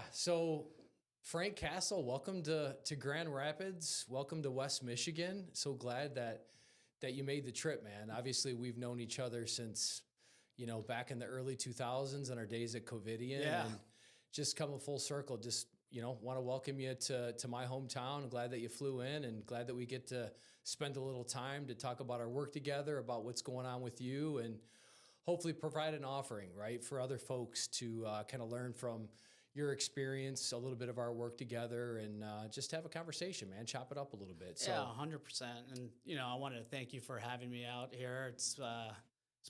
Yeah. So, Frank Castle, welcome to Grand Rapids. Welcome to West Michigan. So glad that you made the trip, man. Obviously, we've known each other since back in the early 2000s and our days at Covidian, Yeah. and just coming full circle. Just want to welcome you to my hometown. I'm glad that you flew in, and glad that we get to spend a little time to talk about our work together, about what's going on with you, and hopefully provide an offering, right, for other folks to kind of learn from your experience, a little bit of our work together, and just have a conversation, man. Chop it up a little bit. Yeah, So 100%. And I wanted to thank you for having me out here. It's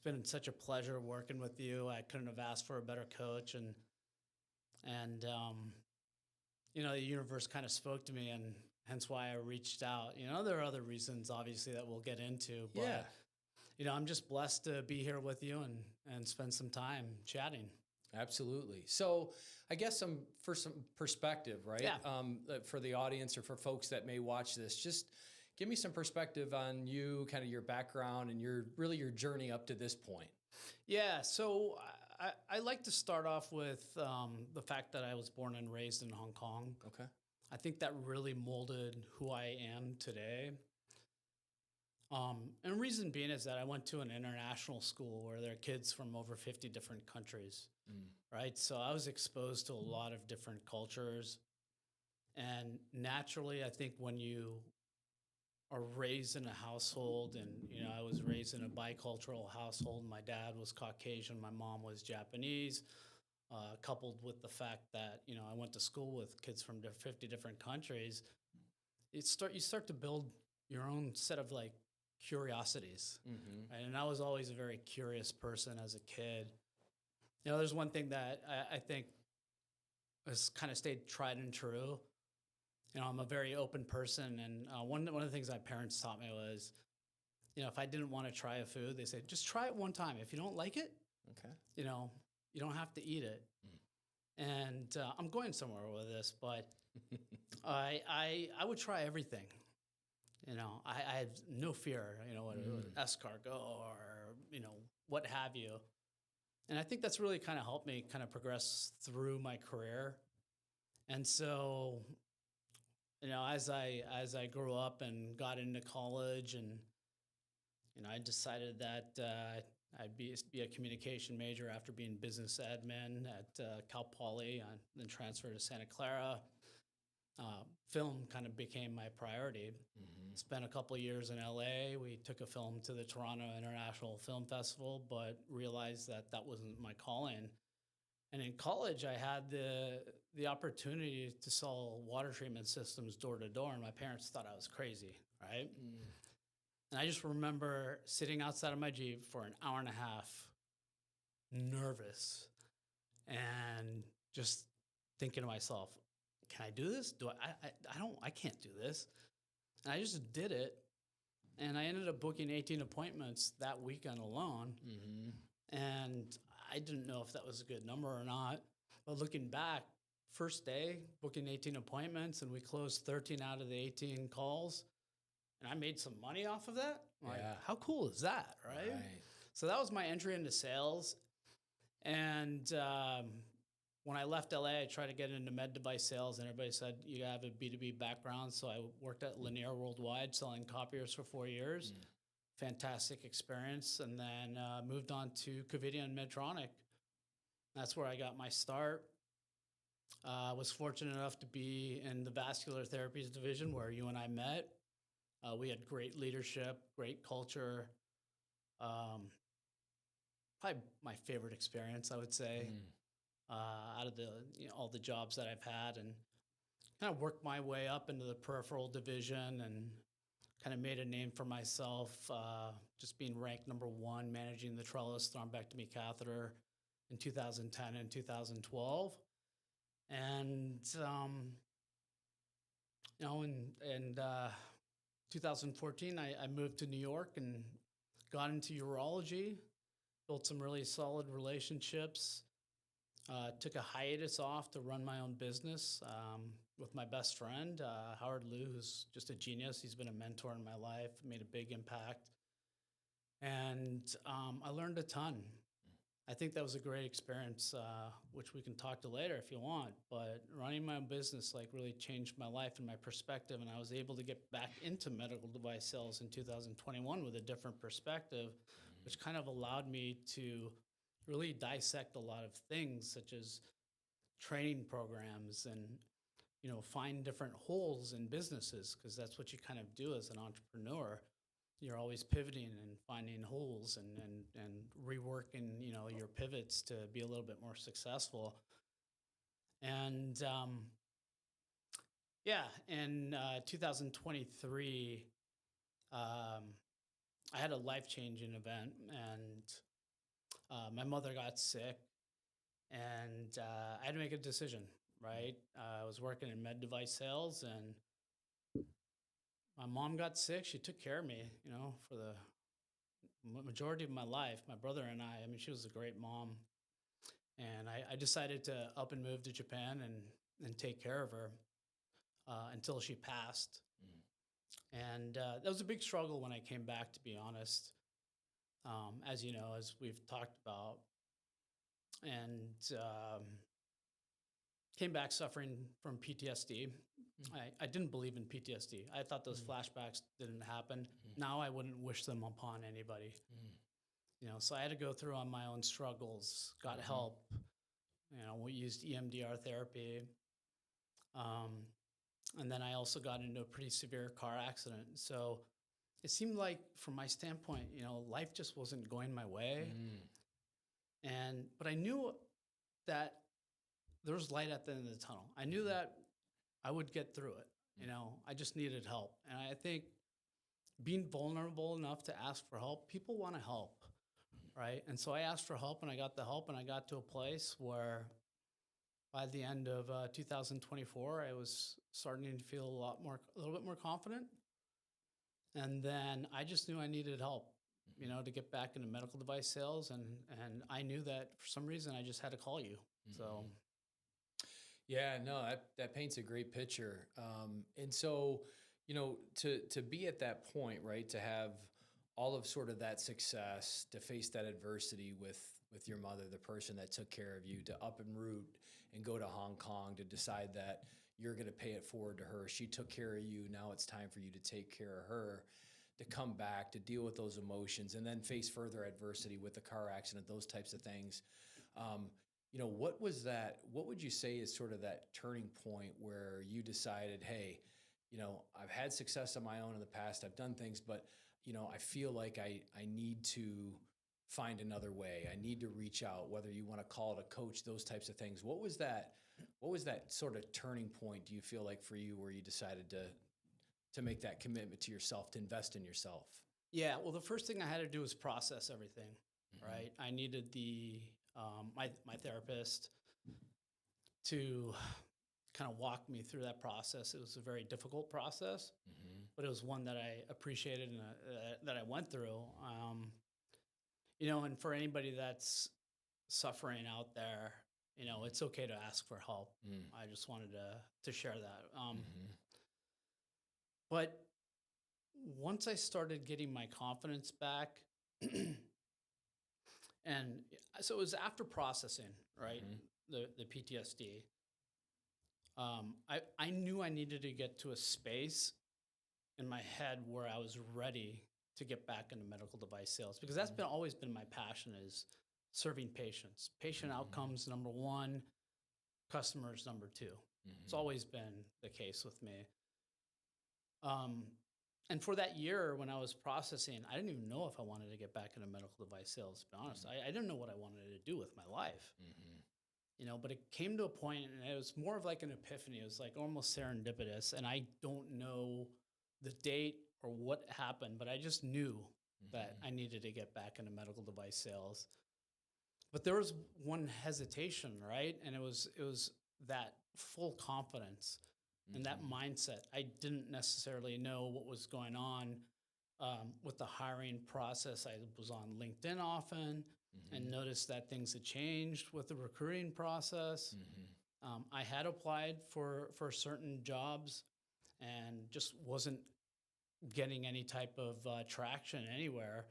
been such a pleasure working with you. I couldn't have asked for a better coach, and the universe kind of spoke to me, and hence why I reached out. There are other reasons, obviously, that we'll get into, yeah, but I'm just blessed to be here with you and spend some time chatting. absolutely. So I guess for some perspective, right? Yeah. For the audience or for folks that may watch this, just give me some perspective on you, kind of your background and your journey up to this point. Yeah, so I like to start off with the fact that I was born and raised in Hong Kong. Okay. I think that really molded who I am today. And reason being is that I went to an international school where there are kids from over 50 different countries, right? So I was exposed to a lot of different cultures. And naturally, I think when you are raised in a household, and I was raised in a bicultural household. My dad was Caucasian, my mom was Japanese, coupled with the fact that I went to school with kids from 50 different countries. You start to build your own set of like curiosities, right? And I was always a very curious person as a kid. There's one thing that I think has kind of stayed tried and true. I'm a very open person, and one of the things my parents taught me was, if I didn't want to try a food, they said, just try it one time. If you don't like it, Okay. you don't have to eat it. And I'm going somewhere with this, but I would try everything. I had no fear, escargot or what have you. And I think that's really kind of helped me kind of progress through my career. And so as I grew up and got into college, and I decided that I'd be a communication major after being business admin at Cal Poly, and then transferred to Santa Clara. Film kind of became my priority. Spent a couple of years in LA. We took a film to the Toronto International Film Festival, but realized that wasn't my calling. And in college, I had the opportunity to sell water treatment systems door to door, and my parents thought I was crazy, right? And I just remember sitting outside of my Jeep for an hour and a half, nervous, and just thinking to myself, can I do this? I can't do this. And I just did it, and I ended up booking 18 appointments that weekend alone. And I didn't know if that was a good number or not. But looking back, first day, booking 18 appointments, and we closed 13 out of the 18 calls. And I made some money off of that. Yeah. How cool is that, right? So that was my entry into sales. And when I left LA, I tried to get into med device sales, and everybody said, you have a B2B background. So I worked at Lanier Worldwide selling copiers for 4 years. Fantastic experience, and then moved on to Covidian and Medtronic. That's where I got my start. I was fortunate enough to be in the vascular therapies division where you and I met. We had great leadership, great culture. Probably my favorite experience, I would say, out of the all the jobs that I've had, and kind of worked my way up into the peripheral division and kind of made a name for myself, just being ranked number one, managing the trellis thrombectomy catheter in 2010 and 2012. And, in 2014, I moved to New York and got into urology, built some really solid relationships, took a hiatus off to run my own business with my best friend, Howard Liu, who's just a genius. He's been a mentor in my life, made a big impact. And I learned a ton. I think that was a great experience, which we can talk to later if you want. But running my own business like really changed my life and my perspective, and I was able to get back into medical device sales in 2021 with a different perspective, which kind of allowed me to really dissect a lot of things, such as training programs and find different holes in businesses, because that's what you kind of do as an entrepreneur. You're always pivoting and finding holes and reworking your pivots to be a little bit more successful. And yeah, in 2023, I had a life-changing event, and my mother got sick, and I had to make a decision. Right, I was working in med device sales, and my mom got sick. She took care of me, for the majority of my life. My brother and I mean, she was a great mom. And I decided to up and move to Japan and take care of her until she passed. And that was a big struggle when I came back, to be honest, as you know, as we've talked about. And came back suffering from PTSD. I didn't believe in PTSD. I thought those flashbacks didn't happen. Now I wouldn't wish them upon anybody. So I had to go through on my own struggles, got help. We used EMDR therapy. And then I also got into a pretty severe car accident. So it seemed like, from my standpoint, life just wasn't going my way. But I knew that there was light at the end of the tunnel. I knew that I would get through it. I just needed help. And I think being vulnerable enough to ask for help, people want to help, right? And so I asked for help, and I got the help, and I got to a place where by the end of 2024, I was starting to feel a little bit more confident. And then I just knew I needed help, to get back into medical device sales. And I knew that for some reason I just had to call you. So. Yeah, no, that paints a great picture. And so, to be at that point, right, to have all of sort of that success, to face that adversity with your mother, the person that took care of you, to up and root and go to Hong Kong, to decide that you're going to pay it forward to her. She took care of you. Now it's time for you to take care of her, to come back, to deal with those emotions, and then face further adversity with the car accident, those types of things. What was that? What would you say is sort of that turning point where you decided, hey, I've had success on my own in the past. I've done things, but, I feel like I need to find another way. I need to reach out, whether you want to call it a coach, those types of things. What was that sort of turning point, do you feel like, for you, where you decided to make that commitment to yourself, to invest in yourself? Yeah, well, the first thing I had to do was process everything, right? I needed my therapist to kind of walk me through that process. It was a very difficult process, but it was one that I appreciated and that I went through. And for anybody that's suffering out there, it's okay to ask for help. I just wanted to share that. But once I started getting my confidence back, and so it was after processing, right, the PTSD. I knew I needed to get to a space in my head where I was ready to get back into medical device sales, because that's always been my passion, is serving patients. Patient outcomes, number one, customers, number two. It's always been the case with me. And for that year when I was processing, I didn't even know if I wanted to get back into medical device sales, to be honest. I didn't know what I wanted to do with my life. But it came to a point, and it was more of like an epiphany. It was like almost serendipitous. And I don't know the date or what happened, but I just knew that I needed to get back into medical device sales. But there was one hesitation, right? And it was that full confidence and that mindset. I didn't necessarily know what was going on with the hiring process. I was on LinkedIn often and noticed that things had changed with the recruiting process. I had applied for certain jobs and just wasn't getting any type of traction anywhere.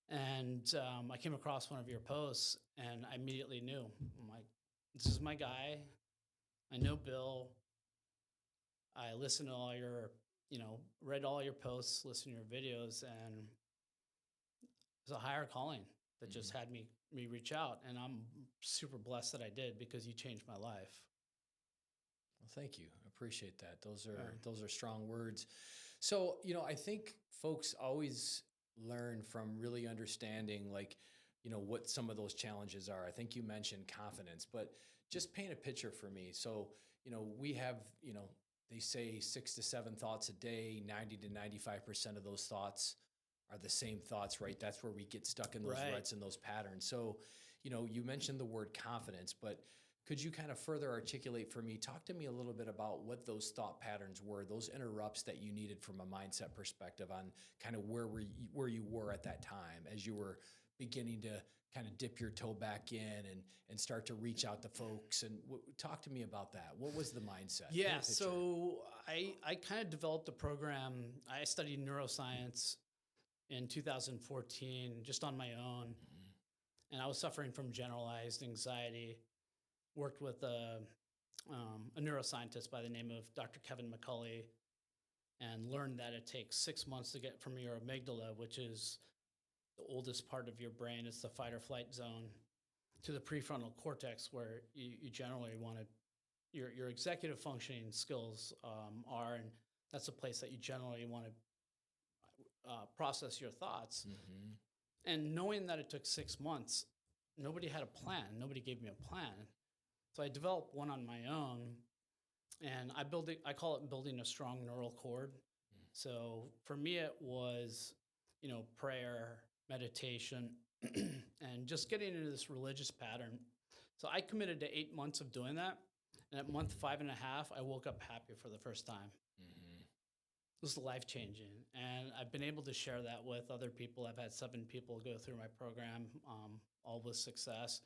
And I came across one of your posts, and I immediately knew. I'm like, this is my guy. I know Bill. I listened to all your, read all your posts, listened to your videos, and it was a higher calling that just Mm-hmm. had me reach out, and I'm super blessed that I did because you changed my life. Well, thank you. I appreciate that. Those Yeah. are strong words. So, I think folks always learn from really understanding like, what some of those challenges are. I think you mentioned confidence, but just paint a picture for me. So, we have, they say 6 to 7 thoughts a day, 90 to 95% of those thoughts are the same thoughts, right? That's where we get stuck in those Right. ruts and those patterns. So, you mentioned the word confidence, but could you kind of further articulate for me? Talk to me a little bit about what those thought patterns were, those interrupts that you needed from a mindset perspective on kind of where you were at that time as you were beginning to kind of dip your toe back in and start to reach out to folks. And talk to me about that. What was the mindset? Paint a Yeah. picture. So I kind of developed a program. I studied neuroscience in 2014 just on my own, Mhm. and I was suffering from generalized anxiety. Worked with a neuroscientist by the name of Dr. Kevin McCulley, and learned that it takes 6 months to get from your amygdala, which is the oldest part of your brain, it's the fight or flight zone, to the prefrontal cortex, where you generally want to, your executive functioning skills are, and that's a place that you generally want to process your thoughts. Mhm. And knowing that it took 6 months, nobody had a plan. Nobody gave me a plan. So I developed one on my own, and I call it building a strong neural cord. So for me, it was, prayer, meditation, and just getting into this religious pattern. So I committed to 8 months of doing that. And at month 5.5, I woke up happy for the first time. Mhm. It was life changing. And I've been able to share that with other people. I've had 7 people go through my program, all with success.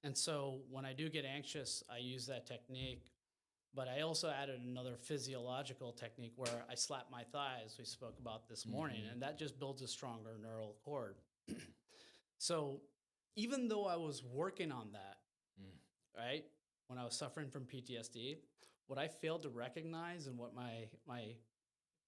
And so when I do get anxious, I use that technique. But I also added another physiological technique where I slap my thighs, we spoke about this morning, Mhm. and that just builds a stronger neural cord. So even though I was working on that, Mm. right, when I was suffering from PTSD, what I failed to recognize and what my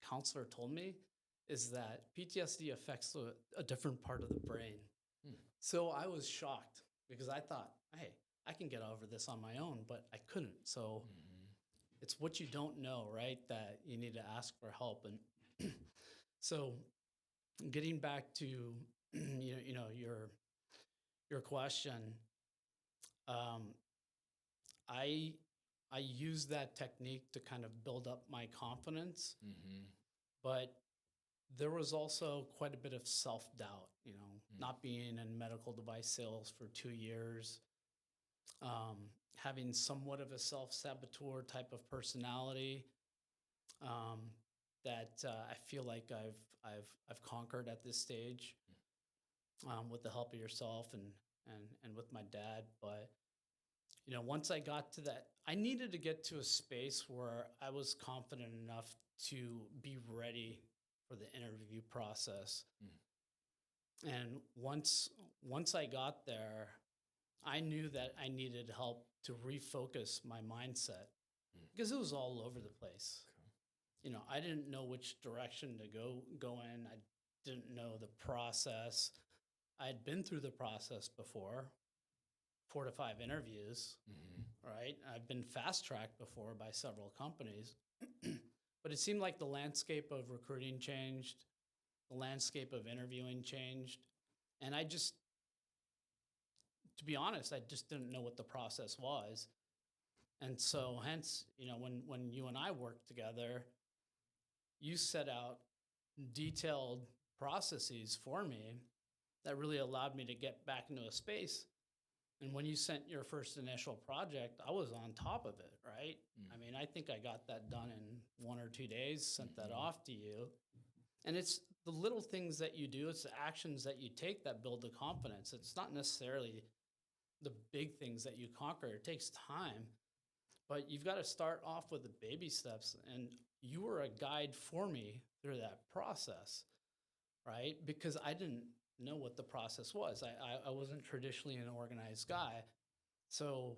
counselor told me is that PTSD affects a different part of the brain. Mm. So I was shocked because I thought, hey, I can get over this on my own, but I couldn't. So Mhm. it's what you don't know, right? That you need to ask for help. And so getting back to your question, um, I I use that technique to kind of build up my confidence, Mhm. but there was also quite a bit of self doubt. Mm. Not being in medical device sales for 2 years, having somewhat of a self saboteur type of personality, um, that I feel like I've conquered at this stage, with the help of yourself and with my dad. But once I got to that, I needed to get to a space where I was confident enough to be ready for the interview process. Mm. And once I got there, I knew that I needed help to refocus my mindset Mm. because it was all over the place. Okay. I didn't know which direction to go in. I didn't know the process. I'd been through the process before, 4 to 5 interviews, Mhm. right? I've been fast tracked before by several companies, but it seemed like the landscape of recruiting changed, the landscape of interviewing changed, and to be honest, I just didn't know what the process was. And so, hence, when you and I worked together, you set out detailed processes for me that really allowed me to get back into a space. And when you sent your first initial project, I was on top of it, right? Mm. I mean, I think I got that done in 1 or 2 days, sent that Mhm. off to you. And it's the little things that you do, it's the actions that you take that build the confidence. It's not necessarily the big things that you conquer. It takes time, but you've got to start off with the baby steps. And you were a guide for me through that process, right? Because know what the process was. I wasn't traditionally an organized guy. So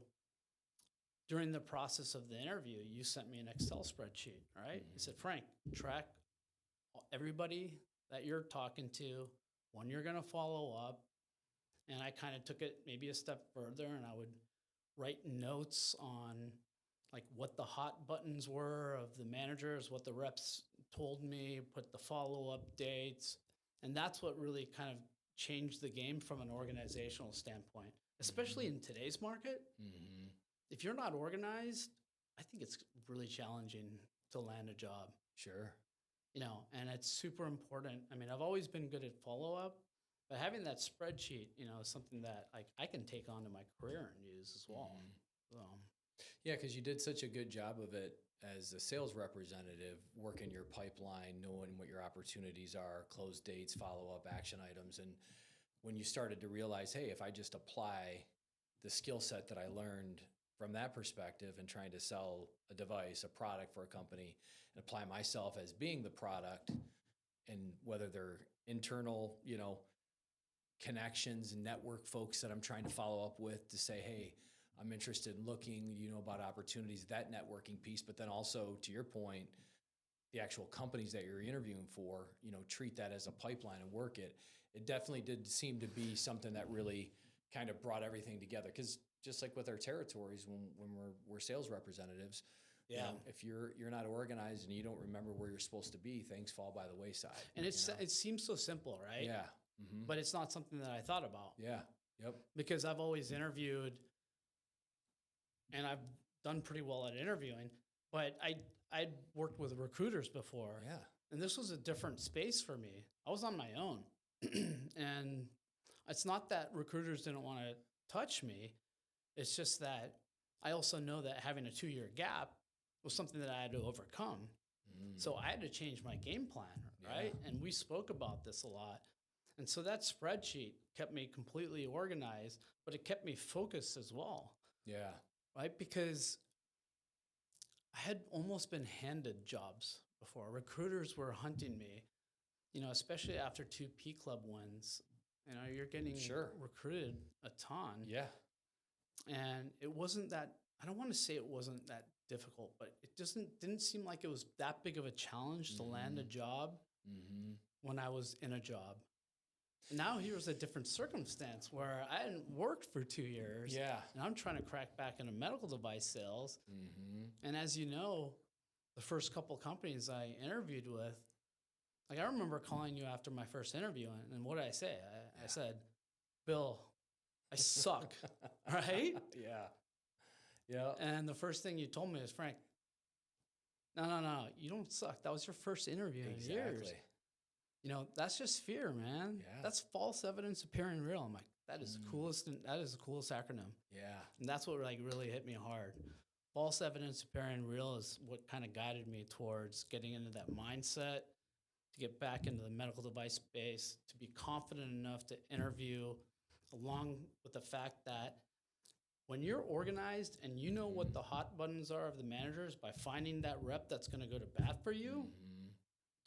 during the process of the interview, you sent me an Excel spreadsheet, right? You said, Frank, track everybody that you're talking to, when you're going to follow up. And I kind of took it maybe a step further, and I would write notes on like what the hot buttons were of the managers, what the reps told me, put the follow-up dates. And that's what really kind of changed the game from an organizational standpoint, especially in today's market. Mm-hmm. If you're not organized, I think it's really challenging to land a job. Sure. And it's super important. I mean, I've always been good at follow-up, but having that spreadsheet, is something that like I can take on to my career and use as well. So. Yeah, because you did such a good job of it as a sales representative, working your pipeline, knowing what your opportunities are, close dates, follow-up action items. And when you started to realize, hey, if I just apply the skill set that I learned from that perspective and trying to sell a device, a product for a company, and apply myself as being the product, and whether they're internal, connections and network folks that I'm trying to follow up with to say, hey, I'm interested in looking, about opportunities, that networking piece, but then also to your point, the actual companies that you're interviewing for, treat that as a pipeline and work it. It definitely did seem to be something that really kind of brought everything together. Because just like with our territories, when we're sales representatives, if you're not organized and you don't remember where you're supposed to be, things fall by the wayside. And it seems so simple, right? Yeah. Mm-hmm. But it's not something that I thought about. Yeah. Yep. Because I've always interviewed, and I've done pretty well at interviewing, but I'd worked with recruiters before. Yeah. And this was a different space for me. I was on my own. And it's not that recruiters didn't want to touch me. It's just that I also know that having a 2-year gap was something that I had to overcome. So I had to change my game plan, right? Yeah. And we spoke about this a lot. And so that spreadsheet kept me completely organized, but it kept me focused as well. Yeah. Right? Because I had almost been handed jobs before. Recruiters were hunting me, especially after 2 P Club wins. You're getting recruited a ton. Yeah. And it wasn't that, I don't want to say it wasn't that difficult, but it didn't seem like it was that big of a challenge to land a job when I was in a job. Now here's a different circumstance where I hadn't worked for 2 years. Yeah. And I'm trying to crack back into medical device sales. And as you know, the first couple companies I interviewed with, like I remember calling you after my first interview, and what did I say? I said, Bill, I suck, right? Yeah. Yeah. And the first thing you told me is, Frank, no, you don't suck. That was your first interview in years. That's just fear, man. Yeah. That's false evidence appearing real. I'm like, that is the coolest acronym. Yeah. And that's what like really hit me hard. False evidence appearing real is what kind of guided me towards getting into that mindset, to get back into the medical device space, to be confident enough to interview, along with the fact that when you're organized and you know what the hot buttons are of the managers, by finding that rep that's going to go to bat for you,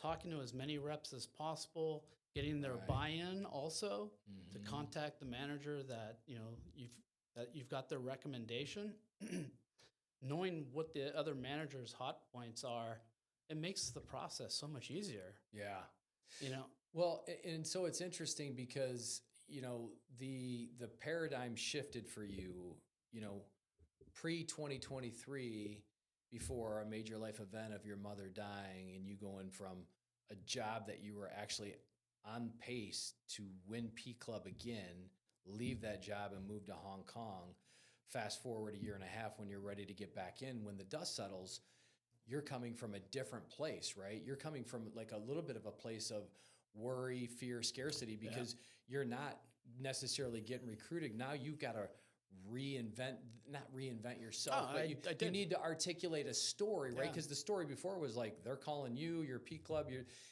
talking to as many reps as possible, getting their buy-in also to contact the manager that you've got their recommendation, knowing what the other manager's hot points are, it makes the process so much easier. Yeah. Well, and so it's interesting because the paradigm shifted for you, pre-2023, before a major life event of your mother dying and you going from a job that you were actually on pace to win P Club again, leave that job and move to Hong Kong. Fast forward 1.5 years when you're ready to get back in, when the dust settles, you're coming from a different place, right? You're coming from like a little bit of a place of worry, fear, scarcity, because you're not necessarily getting recruited. Now you've got to not reinvent yourself, but you need to articulate a story, right? Because the story before was like, they're calling you, your P Club,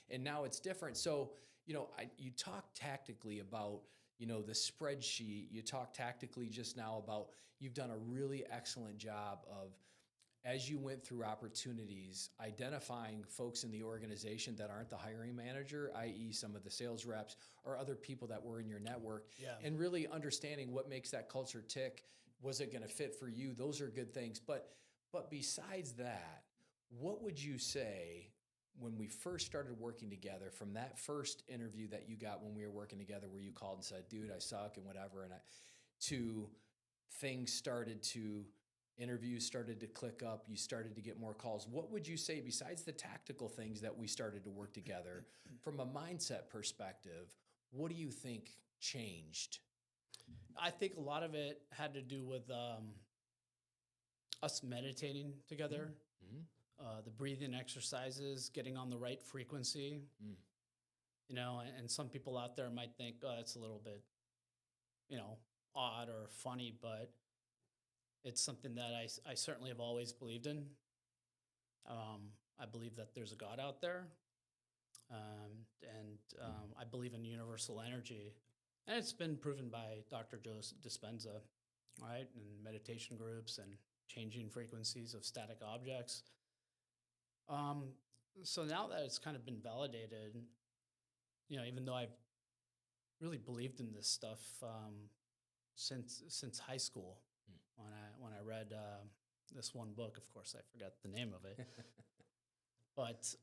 and now it's different. So, you talk tactically about, the spreadsheet. You talk tactically just now about, you've done a really excellent job of as you went through opportunities, identifying folks in the organization that aren't the hiring manager, i.e. some of the sales reps or other people that were in your network, Yeah. and really understanding what makes that culture tick. Was it going to fit for you? Those are good things. But besides that, what would you say when we first started working together, from that first interview that you got when we were working together, where you called and said, dude, I suck and whatever, to things started to, interviews started to click up, you started to get more calls. What would you say, besides the tactical things that we started to work together, from a mindset perspective, what do you think changed? I think a lot of it had to do with us meditating together, the breathing exercises, getting on the right frequency. You know, and some people out there might think, oh, that's a little bit, you know, odd or funny, but it's something that I certainly have always believed in. I believe that there's a God out there, and I believe in universal energy. And it's been proven by Dr. Joe Dispenza, right? And meditation groups and changing frequencies of static objects. So now that it's kind of been validated, you know, even though I've really believed in this stuff since high school, when I read this one book, of course I forgot the name of it, but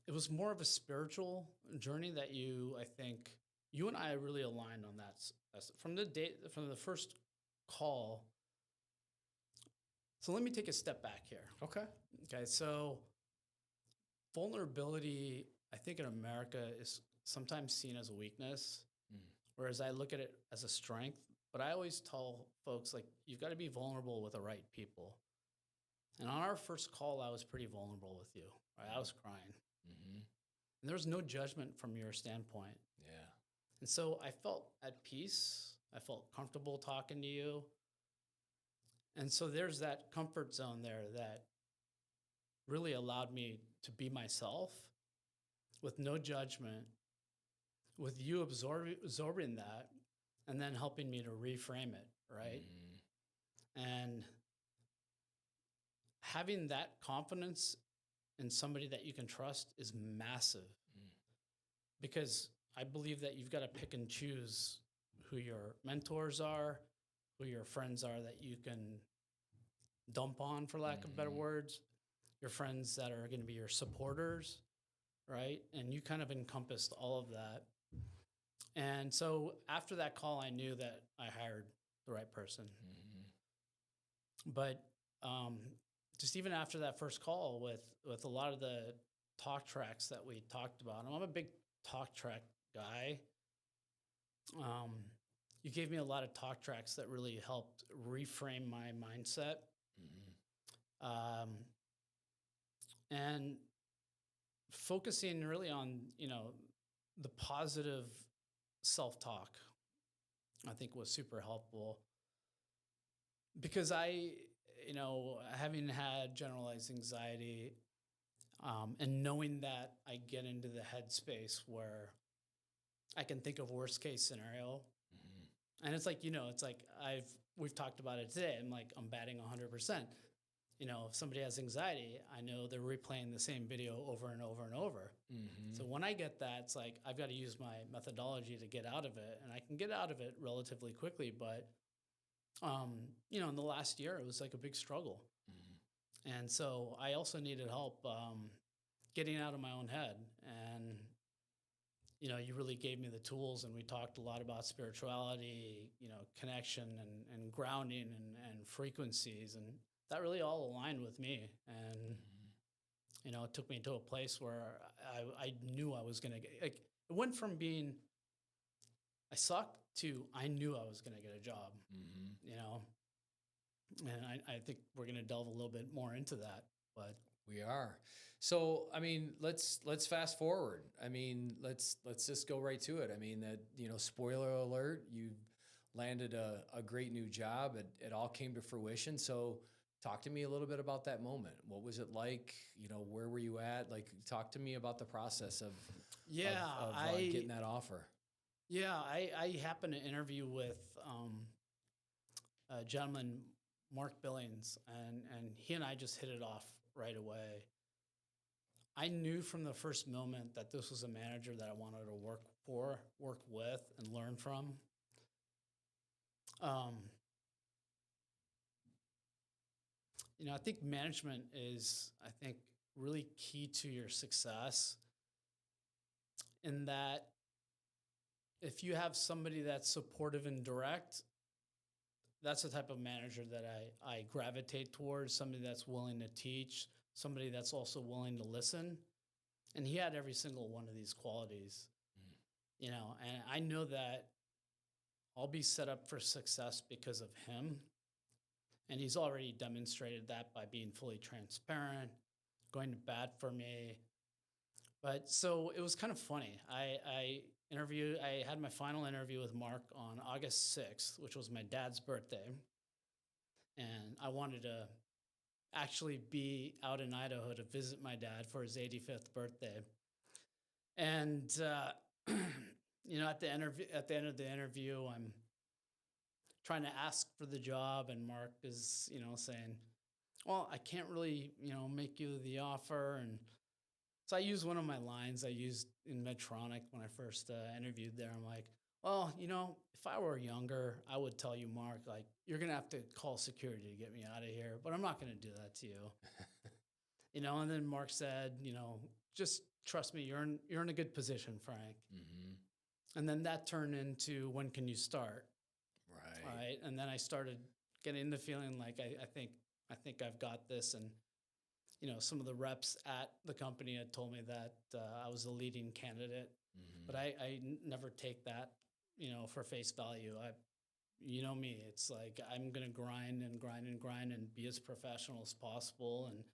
it was more of a spiritual journey that I think you and I really aligned on that from the first call. So let me take a step back here. Okay. So vulnerability, I think in America, is sometimes seen as a weakness, whereas I look at it as a strength. But I always tell folks, like, you've got to be vulnerable with the right people. And on our first call, I was pretty vulnerable with you. Right? I was crying. And there was no judgment from your standpoint. Yeah. And so I felt at peace. I felt comfortable talking to you. And so there's that comfort zone there that really allowed me to be myself with no judgment, with you absorbing that and then helping me to reframe it, right? And having that confidence in somebody that you can trust is massive, because I believe that you've got to pick and choose who your mentors are, who your friends are that you can dump on, for lack of better words, your friends that are going to be your supporters, right? And you kind of encompassed all of that. And so after that call, I knew that I hired the right person. But just even after that first call with a lot of the talk tracks that we talked about, and I'm a big talk track guy. You gave me a lot of talk tracks that really helped reframe my mindset. And focusing really on, you know, the positive self-talk, I think was super helpful, because you know, having had generalized anxiety, and knowing that I get into the headspace where I can think of worst case scenario. And it's like, you know, it's like we've talked about it today. I'm batting 100%. You know, if somebody has anxiety, I know they're replaying the same video over and over and over. So when I get that, it's like, I've got to use my methodology to get out of it, and I can get out of it relatively quickly. But, you know, in the last year, it was like a big struggle. And so I also needed help getting out of my own head. And, you know, you really gave me the tools, and we talked a lot about spirituality, you know, connection and grounding and frequencies. And that really all aligned with me. And, you know, it took me to a place where I knew I was going to get, like, it went from being, I sucked to I knew I was going to get a job, you know. And I think we're going to delve a little bit more into that, but we are. So, I mean, let's fast forward. I mean, let's just go right to it. I mean, that, you know, spoiler alert, you landed a great new job. It all came to fruition. So talk to me a little bit about that moment. What was it like? You know, where were you at? Like, talk to me about the process of getting that offer. Yeah, I happened to interview with a gentleman Mark Billings, and he and I just hit it off right away. I knew from the first moment that this was a manager that I wanted to work with, and learn from. Um, I think management is, really key to your success, in that if you have somebody that's supportive and direct, that's the type of manager that I gravitate towards, somebody that's willing to teach, somebody that's also willing to listen. And he had every single one of these qualities, and I know that I'll be set up for success because of him. And he's already demonstrated that by being fully transparent, going to bat for me. But so it was kind of funny. I had my final interview with Mark on August 6th, which was my dad's birthday. And I wanted to actually be out in Idaho to visit my dad for his 85th birthday. And, at the end of the interview, I'm trying to ask for the job, and Mark is, saying, well, I can't really, make you the offer. And so I used one of my lines I used in Medtronic when I first interviewed there. I'm like, well, if I were younger, I would tell you, Mark, like, you're going to have to call security to get me out of here, but I'm not going to do that to you. And then Mark said, just trust me, you're in a good position, Frank. Mm-hmm. And then that turned into, when can you start? Right. Right. And then I started getting the feeling like, I think I've got this. And, some of the reps at the company had told me that I was the leading candidate, Mm-hmm. but I never take that, for face value. Me, it's like, I'm going to grind and grind and grind and be as professional as possible. And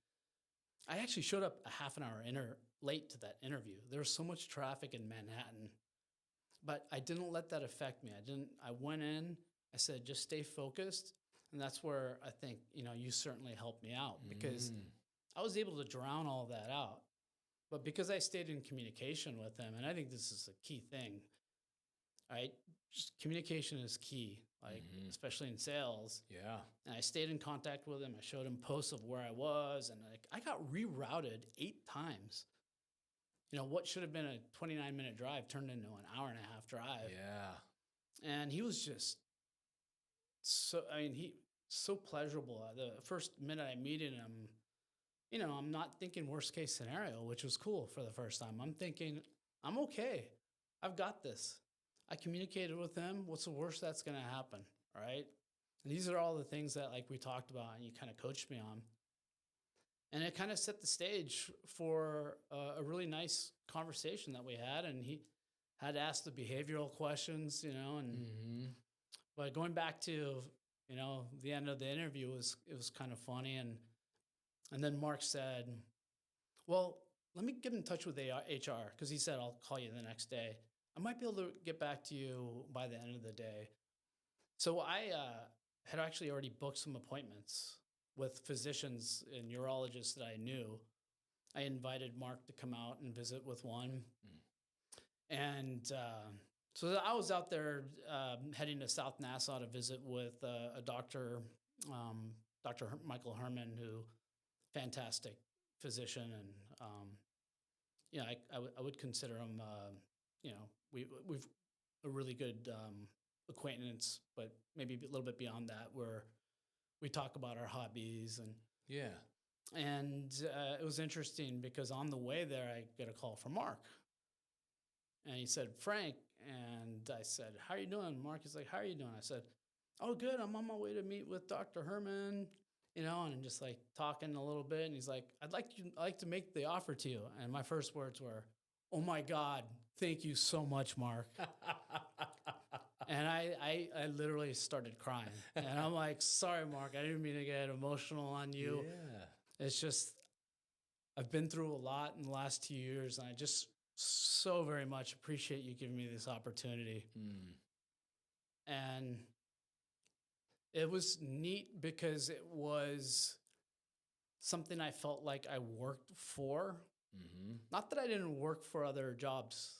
I actually showed up a half an hour late to that interview. There was so much traffic in Manhattan, but I didn't let that affect me. I went in, I said, just stay focused. And that's where I think, you certainly helped me out, because I was able to drown all that out. But because I stayed in communication with him, and I think this is a key thing, right? Just communication is key, like, especially in sales. Yeah. And I stayed in contact with him. I showed him posts of where I was, and I got rerouted 8 times. What should have been a 29-minute drive turned into an hour-and-a-half drive. Yeah. And he was just so pleasurable. The first minute I meet him, I'm not thinking worst case scenario, which was cool for the first time. I'm thinking, I'm okay. I've got this. I communicated with him. What's the worst that's going to happen? Right. And these are all the things that, like, we talked about and you kind of coached me on. And it kind of set the stage for a really nice conversation that we had. And he had asked the behavioral questions, and but going back to, the end of the interview, it was kind of funny. And then Mark said, well, let me get in touch with HR, because he said, I'll call you the next day. I might be able to get back to you by the end of the day. So I had actually already booked some appointments with physicians and urologists that I knew. I invited Mark to come out and visit with one. And so I was out there heading to South Nassau to visit with a doctor, Dr. Michael Herman, who fantastic physician. And, I would consider him, we've a really good acquaintance, but maybe a little bit beyond that, where we talk about our hobbies. And it was interesting, because on the way there, I get a call from Mark. And he said, Frank. And I said, how are you doing? Mark is like, how are you doing? I said, oh, good. I'm on my way to meet with Dr. Herman, and just like talking a little bit. And he's like, I'd like to make the offer to you. And my first words were, oh my God, thank you so much, Mark. And I literally started crying. And I'm like, sorry, Mark, I didn't mean to get emotional on you. Yeah. It's just, I've been through a lot in the last 2 years, and I just so very much appreciate you giving me this opportunity. And it was neat, because it was something I felt like I worked for. Not that I didn't work for other jobs,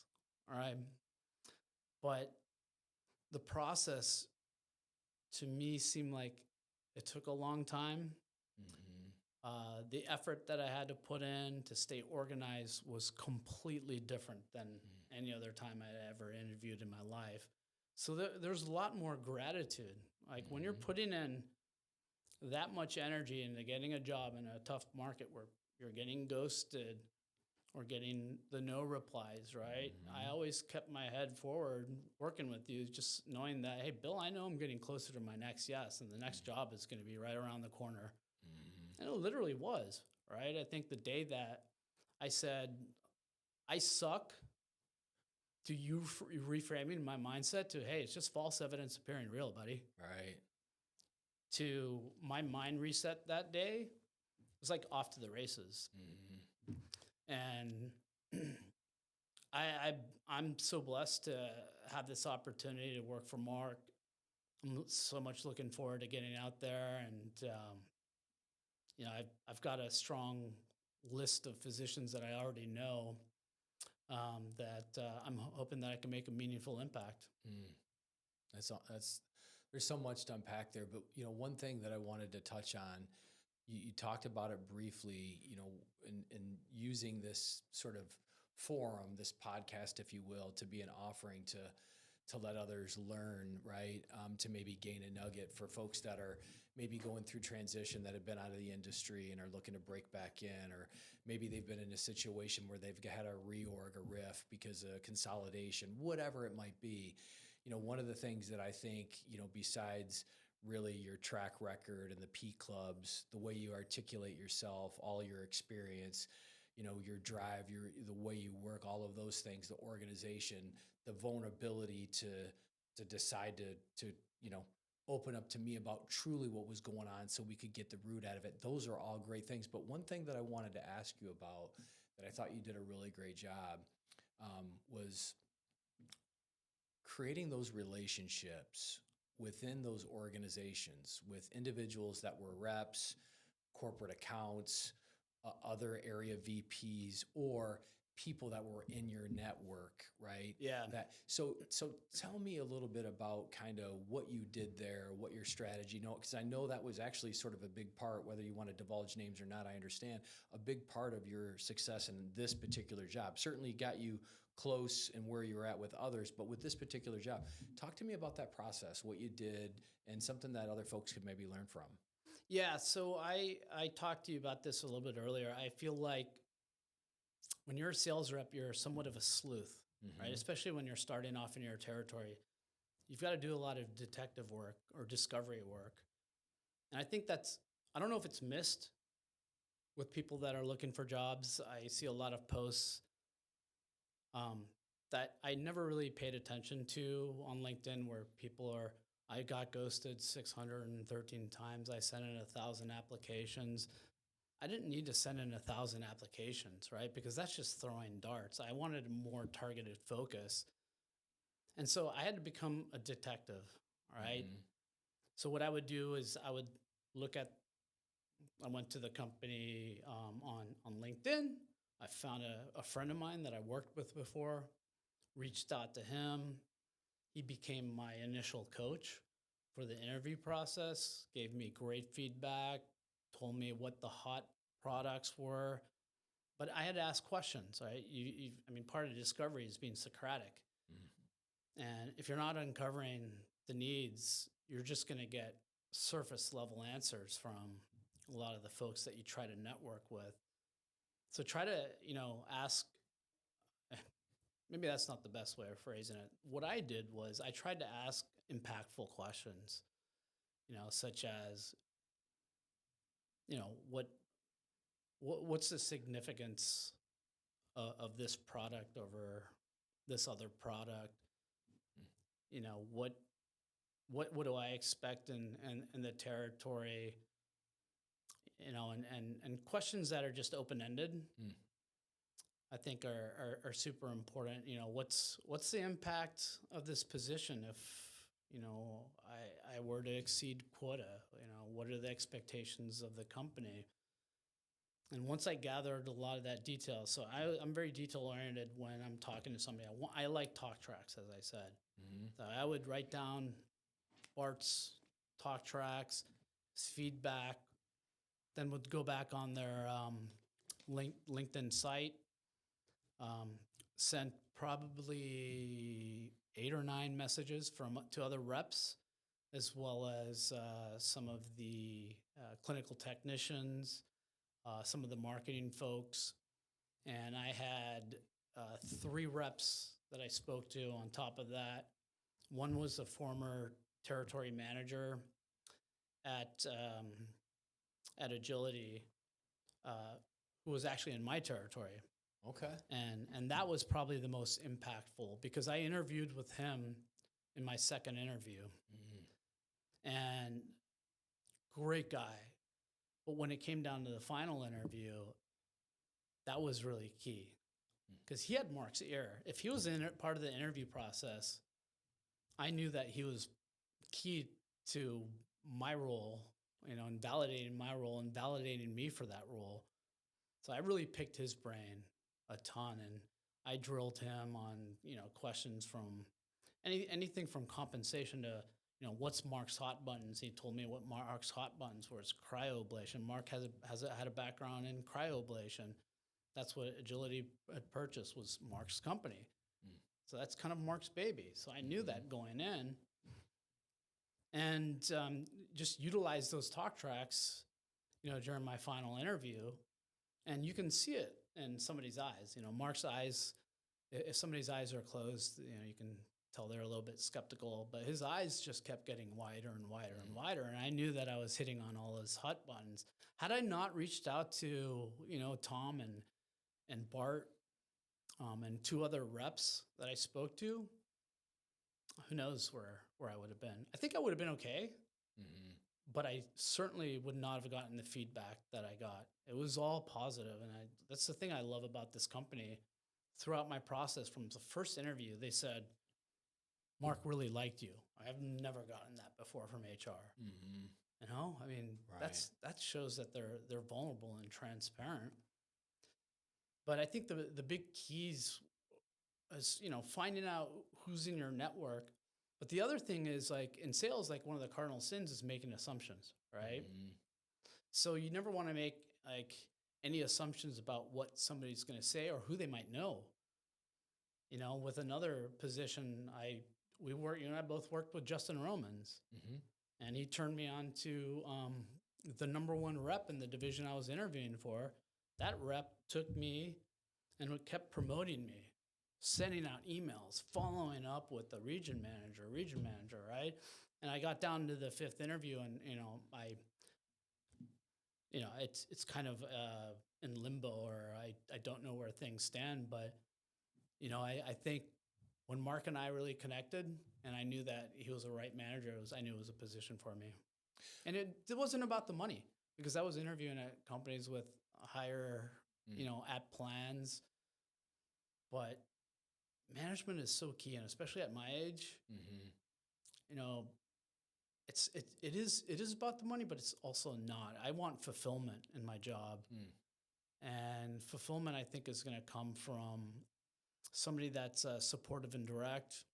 all right? But the process to me seemed like It took a long time. Mm-hmm. The effort that I had to put in to stay organized was completely different than any other time I'd ever interviewed in my life. So there's a lot more gratitude. Like when you're Mm-hmm. putting in that much energy into getting a job in a tough market where you're getting ghosted or getting the no replies, right? I Mm-hmm. always kept my head forward working with you, just knowing that, hey, Bill, I know I'm getting closer to my next yes, and the next job is going to be right around the corner. Mm-hmm. And it literally was, right? I think the day that I said, I suck, to you reframing my mindset to, hey, it's just false evidence appearing real, buddy, Right. to my mind reset that day, it was like off to the races. Mm-hmm. And I, I I'm so blessed to have this opportunity to work for Mark. I'm so much looking forward to getting out there, and I've got a strong list of physicians that I already know that I'm hoping that I can make a meaningful impact. Mm. That's there's so much to unpack there, but one thing that I wanted to touch on, you talked about it briefly, in using this sort of forum, this podcast, if you will, to be an offering to let others learn, right? To maybe gain a nugget for folks that are maybe going through transition, that have been out of the industry and are looking to break back in, or maybe they've been in a situation where they've had a reorg, a riff because of consolidation, whatever it might be. One of the things that I think, besides really your track record and the P clubs, the way you articulate yourself, all your experience, your drive, the way you work, all of those things, the organization, the vulnerability to decide to open up to me about truly what was going on so we could get the root out of it. Those are all great things. But one thing that I wanted to ask you about that I thought you did a really great job was creating those relationships within those organizations with individuals that were reps, corporate accounts, other area VPs, or people that were in your network, right? Yeah. So tell me a little bit about kind of what you did there, what your strategy, because I know that was actually sort of a big part, whether you want to divulge names or not, I understand, a big part of your success in this particular job. Certainly got you close and where you were at with others, but with this particular job, talk to me about that process, what you did, and something that other folks could maybe learn from. Yeah, so I talked to you about this a little bit earlier. I feel like when you're a sales rep, you're somewhat of a sleuth, right? Mm-hmm. Especially when you're starting off in your territory. You've got to do a lot of detective work or discovery work. And I think I don't know if it's missed with people that are looking for jobs. I see a lot of posts um, that I never really paid attention to on LinkedIn where people are, I got ghosted 613 times. I sent in 1,000 applications. I didn't need to send in 1,000 applications, right? Because that's just throwing darts. I wanted a more targeted focus. And so I had to become a detective, right? Mm-hmm. So what I would do is I went to the company on LinkedIn. I found a friend of mine that I worked with before, reached out to him. He became my initial coach for the interview process, gave me great feedback, told me what the hot products were. But I had to ask questions, right? Part of discovery is being Socratic. And if you're not uncovering the needs, you're just going to get surface level answers from a lot of the folks that you try to network with. So try to, ask, maybe that's not the best way of phrasing it. What I did was I tried to ask impactful questions, such as, you know, what, what's the significance of this product over this other product? You know, what do I expect in the territory? And questions that are just open ended, Mm. I think are super important. What's the impact of this position if I were to exceed quota? What are the expectations of the company? And once I gathered a lot of that detail, so I'm very detail oriented when I'm talking to somebody. I like talk tracks, as I said. Mm-hmm. So I would write down Bart's talk tracks, feedback, then would go back on their LinkedIn site, um, sent probably 8 or 9 messages to other reps, as well as some of the clinical technicians, some of the marketing folks, and I had 3 reps that I spoke to on top of that. One was a former territory manager at Agility, who was actually in my territory, Okay. and that was probably the most impactful because I interviewed with him in my second interview, and great guy. But when it came down to the final interview, that was really key because he had Mark's ear. If he was in part of the interview process, I knew that he was key to my role, and validating my role and validating me for that role. So I really picked his brain a ton, and I drilled him on, questions from anything from compensation to, what's Mark's hot buttons. He told me what Mark's hot buttons were. It's cryoablation. Mark had a background in cryoablation. That's what Agility had purchased, was Mark's company. So that's kind of Mark's baby. So I knew that going in, and just utilized those talk tracks, during my final interview. And you can see it in somebody's eyes. Mark's eyes, if somebody's eyes are closed, you can tell they're a little bit skeptical, but his eyes just kept getting wider and wider and wider. And I knew that I was hitting on all his hot buttons. Had I not reached out to, Tom and Bart, and 2 other reps that I spoke to, who knows where I would have been. I think I would have been okay, but I certainly would not have gotten the feedback that I got. It was all positive, and that's the thing I love about this company. Throughout my process, from the first interview, they said, Mark really liked you. I have never gotten that before from HR. I mean, Right. that shows that they're vulnerable and transparent. But I think the big keys is, finding out who's in your network. But the other thing is, like in sales, like one of the cardinal sins is making assumptions, right? So you never want to make like any assumptions about what somebody's going to say or who they might know. With another position, we work, I both worked with Justin Romans, and he turned me on to the number 1 rep in the division I was interviewing for. That rep took me and kept promoting me, sending out emails, following up with the region manager, right? And I got down to the 5th interview, and it's kind of in limbo, or I don't know where things stand. But I think when Mark and I really connected, and I knew that he was the right manager, I knew it was a position for me. And it wasn't about the money, because I was interviewing at companies with higher, at plans. But management is so key, and especially at my age, it is about the money, but it's also not. I want fulfillment in my job, and fulfillment, I think, is going to come from somebody that's supportive and direct.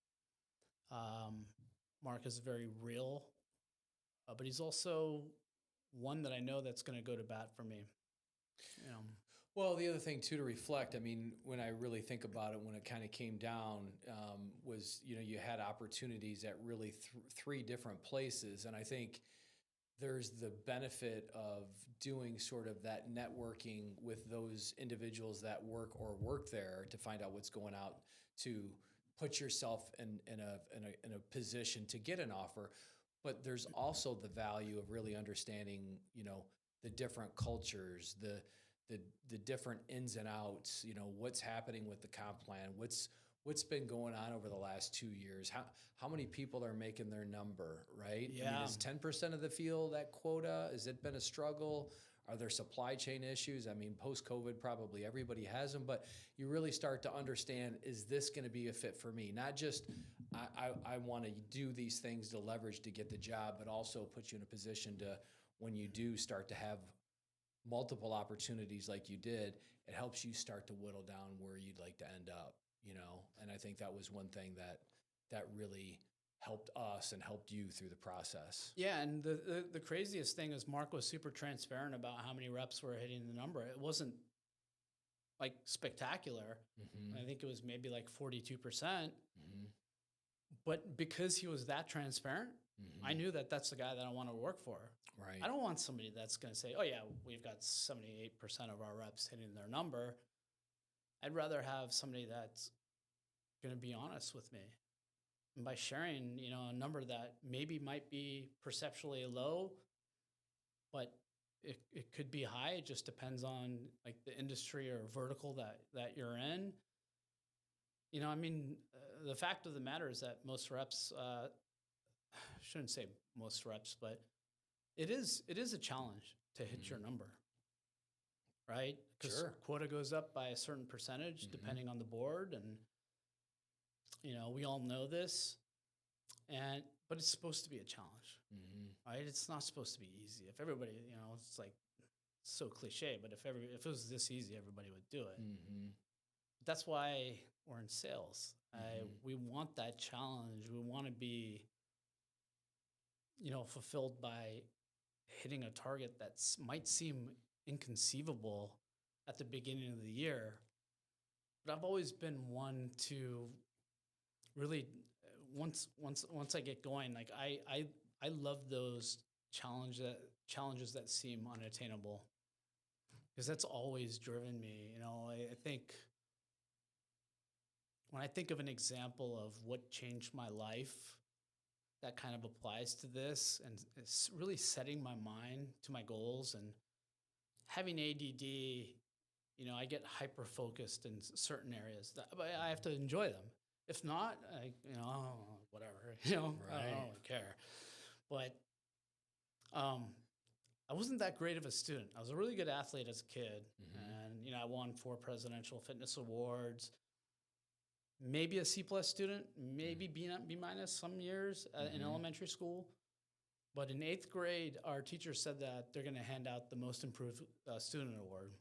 Mark is very real, but he's also one that I know that's going to go to bat for me. Well, the other thing too to reflect, I mean, when I really think about it, when it kind of came down, was, you had opportunities at really 3 different places. And I think there's the benefit of doing sort of that networking with those individuals that work there to find out what's going out, to put yourself in a position to get an offer. But there's also the value of really understanding, the different cultures, the different ins and outs, what's happening with the comp plan, what's been going on over the last 2 years, how many people are making their number, right? Yeah. I mean, is 10% of the field that quota? Has it been a struggle? Are there supply chain issues? I mean, post-COVID, probably everybody has them, but you really start to understand, is this going to be a fit for me? Not just, I want to do these things to leverage to get the job, but also put you in a position to, when you do start to have multiple opportunities like you did, it helps you start to whittle down where you'd like to end up, And I think that was one thing that really helped us and helped you through the process. Yeah, and the craziest thing is Mark was super transparent about how many reps were hitting the number. It wasn't like spectacular. Mm-hmm. I think it was maybe like 42%. Mm-hmm. But because he was that transparent, Mm-hmm. I knew that that's the guy that I want to work for. Right. I don't want somebody that's going to say, oh, yeah, we've got 78% of our reps hitting their number. I'd rather have somebody that's going to be honest with me. And by sharing, a number that maybe might be perceptually low, but it could be high. It just depends on like the industry or vertical that you're in. The fact of the matter is that most reps, shouldn't say most reps, but it is a challenge to hit your number, right? Because quota goes up by a certain percentage depending on the board, and we all know this, but it's supposed to be a challenge, right? It's not supposed to be easy. If everybody, it's like so cliche, but if it was this easy, everybody would do it. That's why we're in sales. We want that challenge. We want to be fulfilled by hitting a target that might seem inconceivable at the beginning of the year. But I've always been one to really, once I get going, like I love those challenges that seem unattainable, because that's always driven me. I think when I think of an example of what changed my life, that kind of applies to this, and it's really setting my mind to my goals. And having ADD, I get hyper focused in certain areas, but I have to enjoy them. If not, whatever, I don't really care. But I wasn't that great of a student. I was a really good athlete as a kid, and I won 4 presidential fitness awards. Maybe a C+ student, maybe B- some years in elementary school. But in 8th grade, our teacher said that they're going to hand out the most improved student award.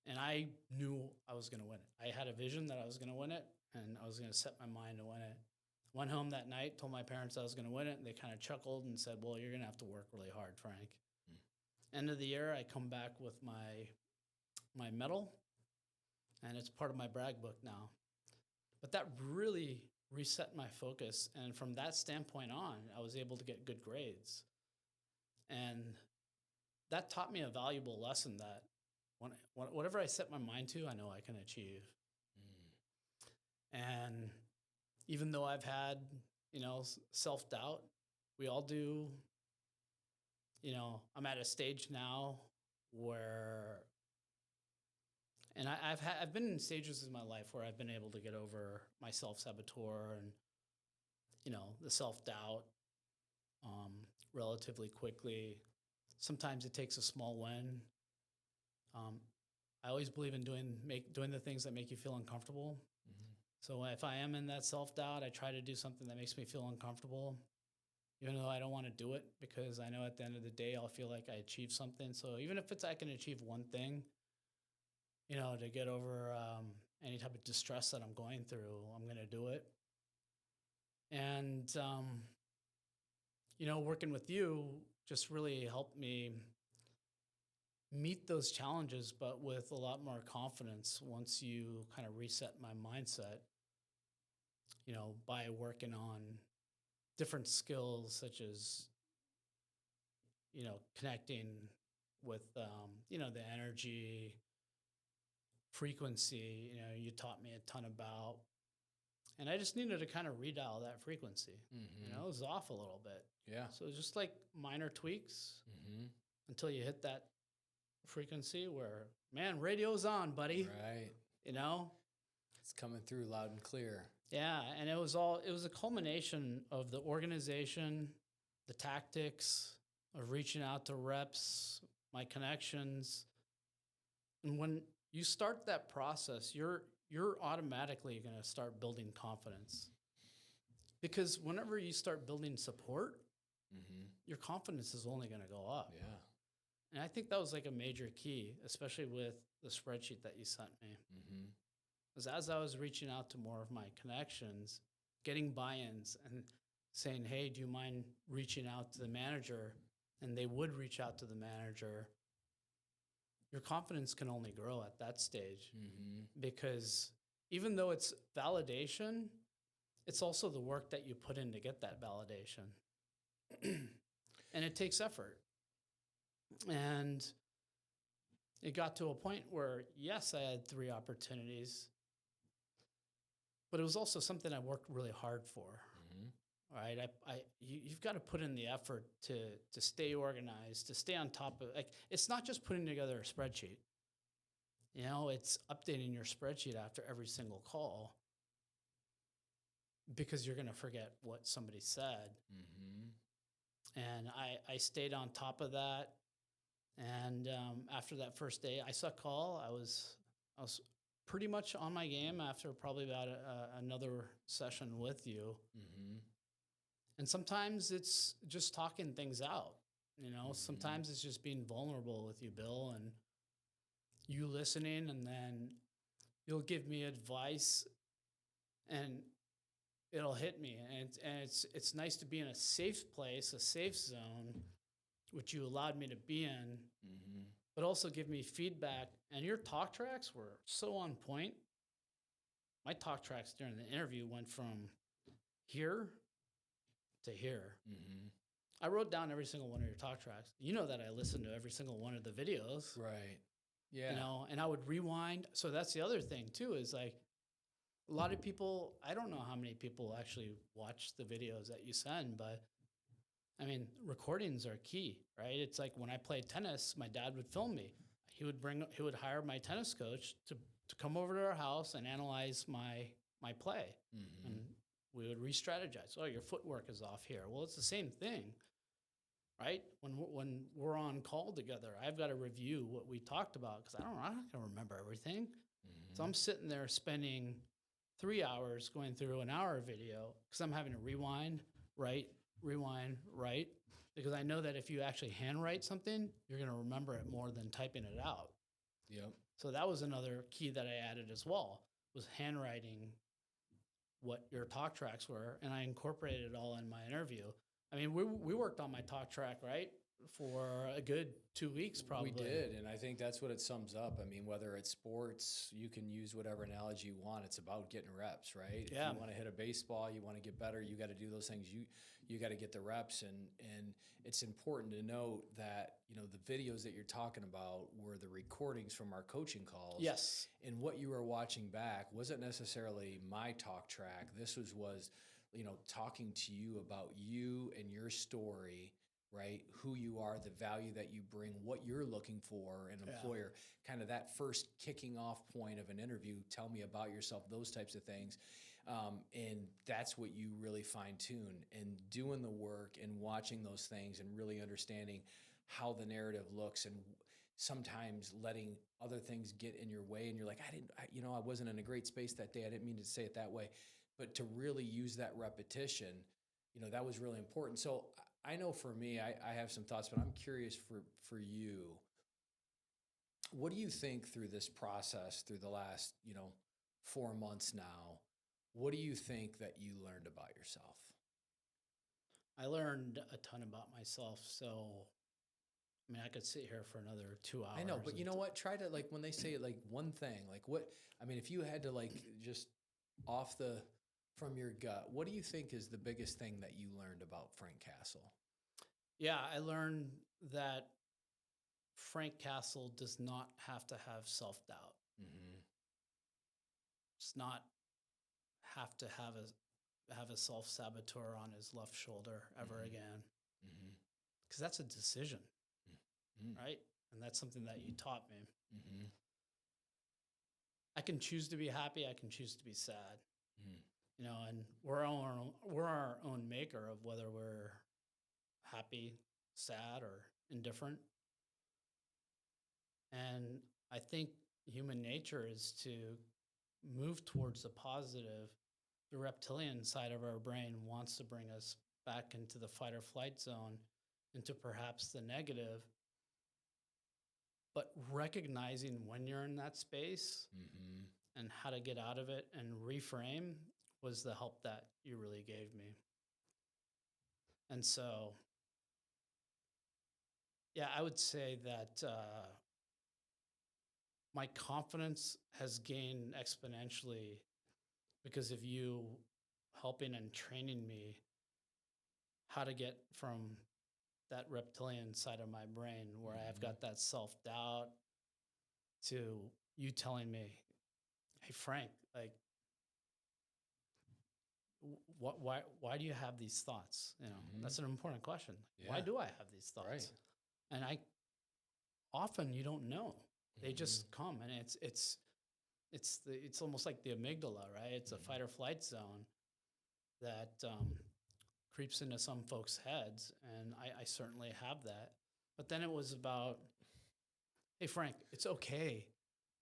And I knew I was going to win it. I had a vision that I was going to win it, and I was going to set my mind to win it. Went home that night, told my parents I was going to win it, and they kind of chuckled and said, well, you're going to have to work really hard, Frank. End of the year, I come back with my medal, and it's part of my brag book now. But that really reset my focus. And from that standpoint on, I was able to get good grades. And that taught me a valuable lesson that whatever I set my mind to, I know I can achieve. And even though I've had, self-doubt, we all do. I'm at a stage now where, and I've been in stages in my life where I've been able to get over my self-saboteur and, the self-doubt relatively quickly. Sometimes it takes a small win. I always believe in doing the things that make you feel uncomfortable. So if I am in that self-doubt, I try to do something that makes me feel uncomfortable, even though I don't want to do it, because I know at the end of the day, I'll feel like I achieved something. So even if I can achieve one thing, to get over any type of distress that I'm going through, I'm going to do it. And, working with you just really helped me meet those challenges, but with a lot more confidence once you kind of reset my mindset, by working on different skills such as, connecting with, the energy, frequency, you taught me a ton about. And I just needed to kind of redial that frequency. It was off a little bit. Yeah. So just like minor tweaks until you hit that frequency where, man, radio's on, buddy. Right. It's coming through loud and clear. Yeah. And it was a culmination of the organization, the tactics of reaching out to reps, my connections. And when you start that process, you're automatically going to start building confidence. Because whenever you start building support, your confidence is only going to go up. Yeah. And I think that was like a major key, especially with the spreadsheet that you sent me. Because as I was reaching out to more of my connections, getting buy-ins, and saying, hey, do you mind reaching out to the manager? And they would reach out to the manager. Your confidence can only grow at that stage, because even though it's validation, it's also the work that you put in to get that validation. And it takes effort. And it got to a point where, yes, I had 3 opportunities, but it was also something I worked really hard for. Right? You've got to put in the effort to stay organized, to stay on top of, like, it's not just putting together a spreadsheet. You know, it's updating your spreadsheet after every single call, because you're going to forget what somebody said. And I stayed on top of that. And after that first day, I saw call. I was pretty much on my game after probably about another session with you. And sometimes it's just talking things out. You know, sometimes it's just being vulnerable with you, Bill, and you listening, and then you'll give me advice, and it'll hit me. And it's nice to be in a safe place, a safe zone, which you allowed me to be in, but also give me feedback. And your talk tracks were so on point. My talk tracks during the interview went from here to here. I wrote down every single one of your talk tracks. You know that I listened to every single one of the videos. Right. Yeah. You know, and I would rewind. So that's the other thing too, is like, a lot of people, I don't know how many people actually watch the videos that you send, but I mean, recordings are key, right? It's like when I played tennis, my dad would film me. He would hire my tennis coach to come over to our house and analyze my play. And we would re-strategize. Oh, your footwork is off here. Well, it's the same thing, right? When we're on call together, I've got to review what we talked about, because I'm not going to remember everything. So I'm sitting there spending 3 hours going through an hour video, because I'm having to rewind, write, because I know that if you actually handwrite something, you're going to remember it more than typing it out. Yep. So that was another key that I added as well, was handwriting what your talk tracks were, and I incorporated it all in my interview. I mean, we worked on my talk track, right, for a good 2 weeks probably. We did, and I think that's what it sums up. I mean, whether it's sports, you can use whatever analogy you want. It's about getting reps, right? Yeah. If you want to hit a baseball, you want to get better, you got to do those things. You got to get the reps, and it's important to note that, you know, the videos that you're talking about were the recordings from our coaching calls. Yes. And what you were watching back wasn't necessarily my talk track. This was you know, talking to you about you and your story, right? Who you are, the value that you bring, what you're looking for an employer, kind of that first kicking off point of an interview. Tell me about yourself, those types of things. And that's what you really fine tune, and doing the work and watching those things and really understanding how the narrative looks, and sometimes letting other things get in your way. And you're like, I wasn't in a great space that day. I didn't mean to say it that way, but to really use that repetition, you know, that was really important. So I know for me, I have some thoughts, but I'm curious for you. What do you think through this process, through the last, 4 months now? What do you think that you learned about yourself? I learned a ton about myself. So, I mean, I could sit here for another 2 hours. I know, but you know what? Try to, like, when they say like one thing, like what, I mean, if you had to like just from your gut, what do you think is the biggest thing that you learned about Frank Castle? Yeah, I learned that Frank Castle does not have to have self-doubt. Does not have to have a self-saboteur on his left shoulder ever again. Because that's a decision, right? And that's something that you taught me. I can choose to be happy. I can choose to be sad. You know, and we're our own maker of whether we're happy, sad, or indifferent. And I think human nature is to move towards the positive. The reptilian side of our brain wants to bring us back into the fight or flight zone, into perhaps the negative. But recognizing when you're in that space and how to get out of it and reframe was the help that you really gave me. And so, yeah, I would say that my confidence has gained exponentially because of you helping and training me how to get from that reptilian side of my brain where I've Mm-hmm. got that self doubt to you telling me, "Hey Frank, like why do you have these thoughts?" Mm-hmm. That's an important question. Why Yeah. do I have these Right. thoughts? And I often you don't know. They Mm-hmm. just come, and it's almost like the amygdala, right? It's a Mm-hmm. fight or flight zone that creeps into some folks' heads, and I certainly have that. But then it was about, hey Frank, it's okay.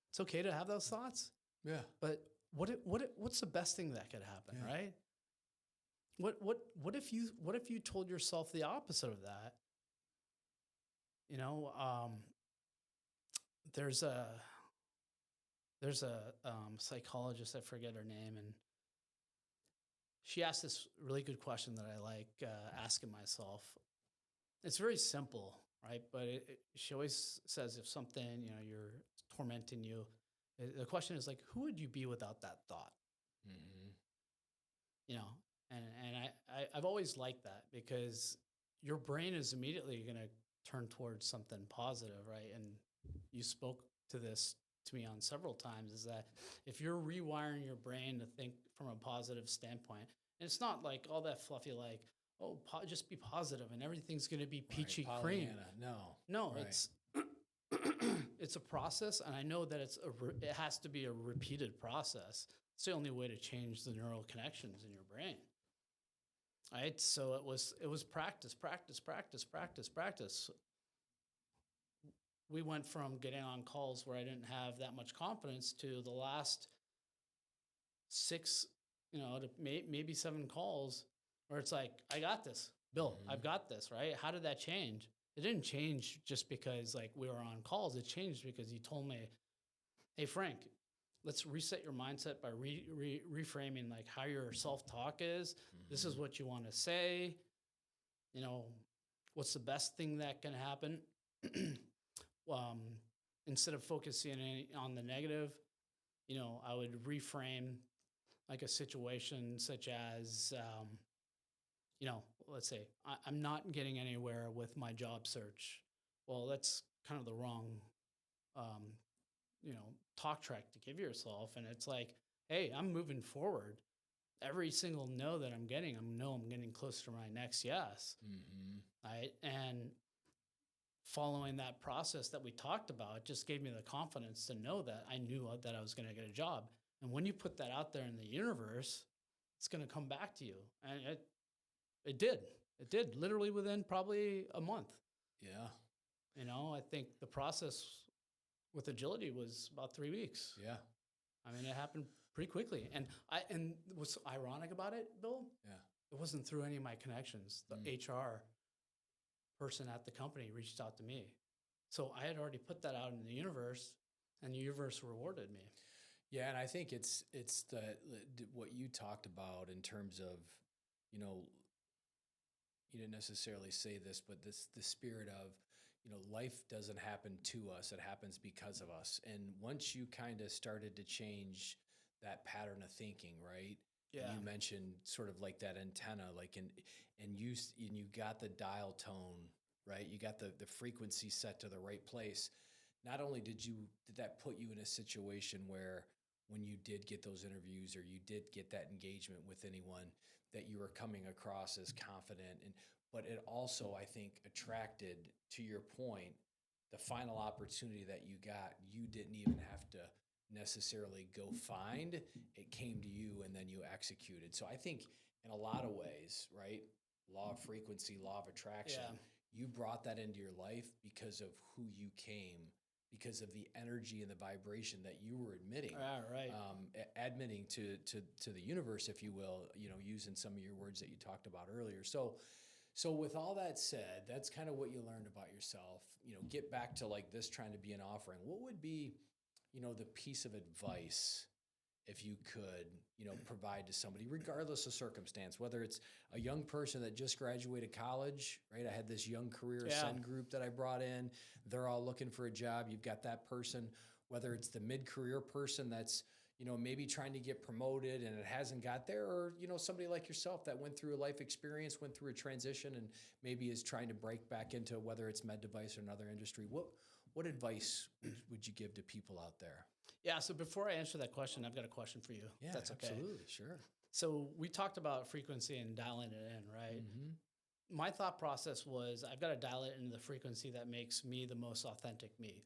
It's okay to have those thoughts, Yeah. but what's the best thing that could happen, Yeah. right? What if you told yourself the opposite of that? You know, there's a psychologist, I forget her name, and she asked this really good question that I like asking myself. It's very simple, right? But she always says if something, you're tormenting you, the question is like, who would you be without that thought? Mm-hmm. You know, I've always liked that because your brain is immediately going to turn towards something positive, right? And you spoke to this to me on several times is that if you're rewiring your brain to think from a positive standpoint, and it's not like all that fluffy, like, oh, just be positive and everything's going to be Right. peachy cream. Pollyanna. No. No, Right. it's it's a process, and I know that it has to be a repeated process. It's the only way to change the neural connections in your brain. Right? So it was practice, practice, practice, practice, practice. We went from getting on calls where I didn't have that much confidence to the last six, to maybe seven calls where it's like, I got this, Bill, Mm-hmm. I've got this, right? How did that change? It didn't change just because like we were on calls. It changed because you told me, hey, Frank, let's reset your mindset by reframing like how your self-talk is. This is Mm-hmm. what you want to say. You know, what's the best thing that can happen? um, Instead of focusing on the negative, I would reframe like a situation such as, let's say I'm not getting anywhere with my job search. Well, that's kind of the wrong, um, talk track to give yourself. And it's like, hey, I'm moving forward. Every single no that I'm getting, I'm getting closer to my next yes. Mm-hmm. Right. And following that process that we talked about, it just gave me the confidence to know that I knew that I was going to get a job. And when you put that out there in the universe, it's going to come back to you. And it did. It did literally within probably a month. Yeah. I think the process with agility was about 3 weeks. Yeah. I mean, it happened pretty quickly. And what's ironic about it, Bill, Yeah. it wasn't through any of my connections. The Mm. HR person at the company reached out to me. So I had already put that out in the universe, and the universe rewarded me. Yeah, and I think it's what you talked about in terms of, you know, you didn't necessarily say this, but the spirit of, life doesn't happen to us; it happens because of us. And once you kind of started to change that pattern of thinking, right? And Yeah. you mentioned sort of like that antenna, like and you got the dial tone, right? You got the frequency set to the right place. Not only did that put you in a situation where when you did get those interviews or you did get that engagement with anyone that you were coming across as confident, and but it also, I think, attracted, to your point, the final opportunity that you got, you didn't even have to necessarily go find. It came to you and then you executed. So I think in a lot of ways, right? Law of frequency, law of attraction, Yeah. you brought that into your life because of who you came, because of the energy and the vibration that you were admitting, Right. admitting to the universe, if you will, using some of your words that you talked about earlier. So with all that said, that's kind of what you learned about yourself. Get back to like this trying to be an offering. What would be, the piece of advice if you could, provide to somebody, regardless of circumstance, whether it's a young person that just graduated college, right? I had this young career ascend group that I brought in. They're all looking for a job. You've got that person, whether it's the mid-career person that's, maybe trying to get promoted and it hasn't got there, or, somebody like yourself that went through a life experience, went through a transition, and maybe is trying to break back into whether it's med device or another industry. What advice would you give to people out there? Yeah. So before I answer that question, I've got a question for you. Yeah, That's okay. absolutely. Sure. So we talked about frequency and dialing it in, right? Mm-hmm. My thought process was I've got to dial it into the frequency that makes me the most authentic me.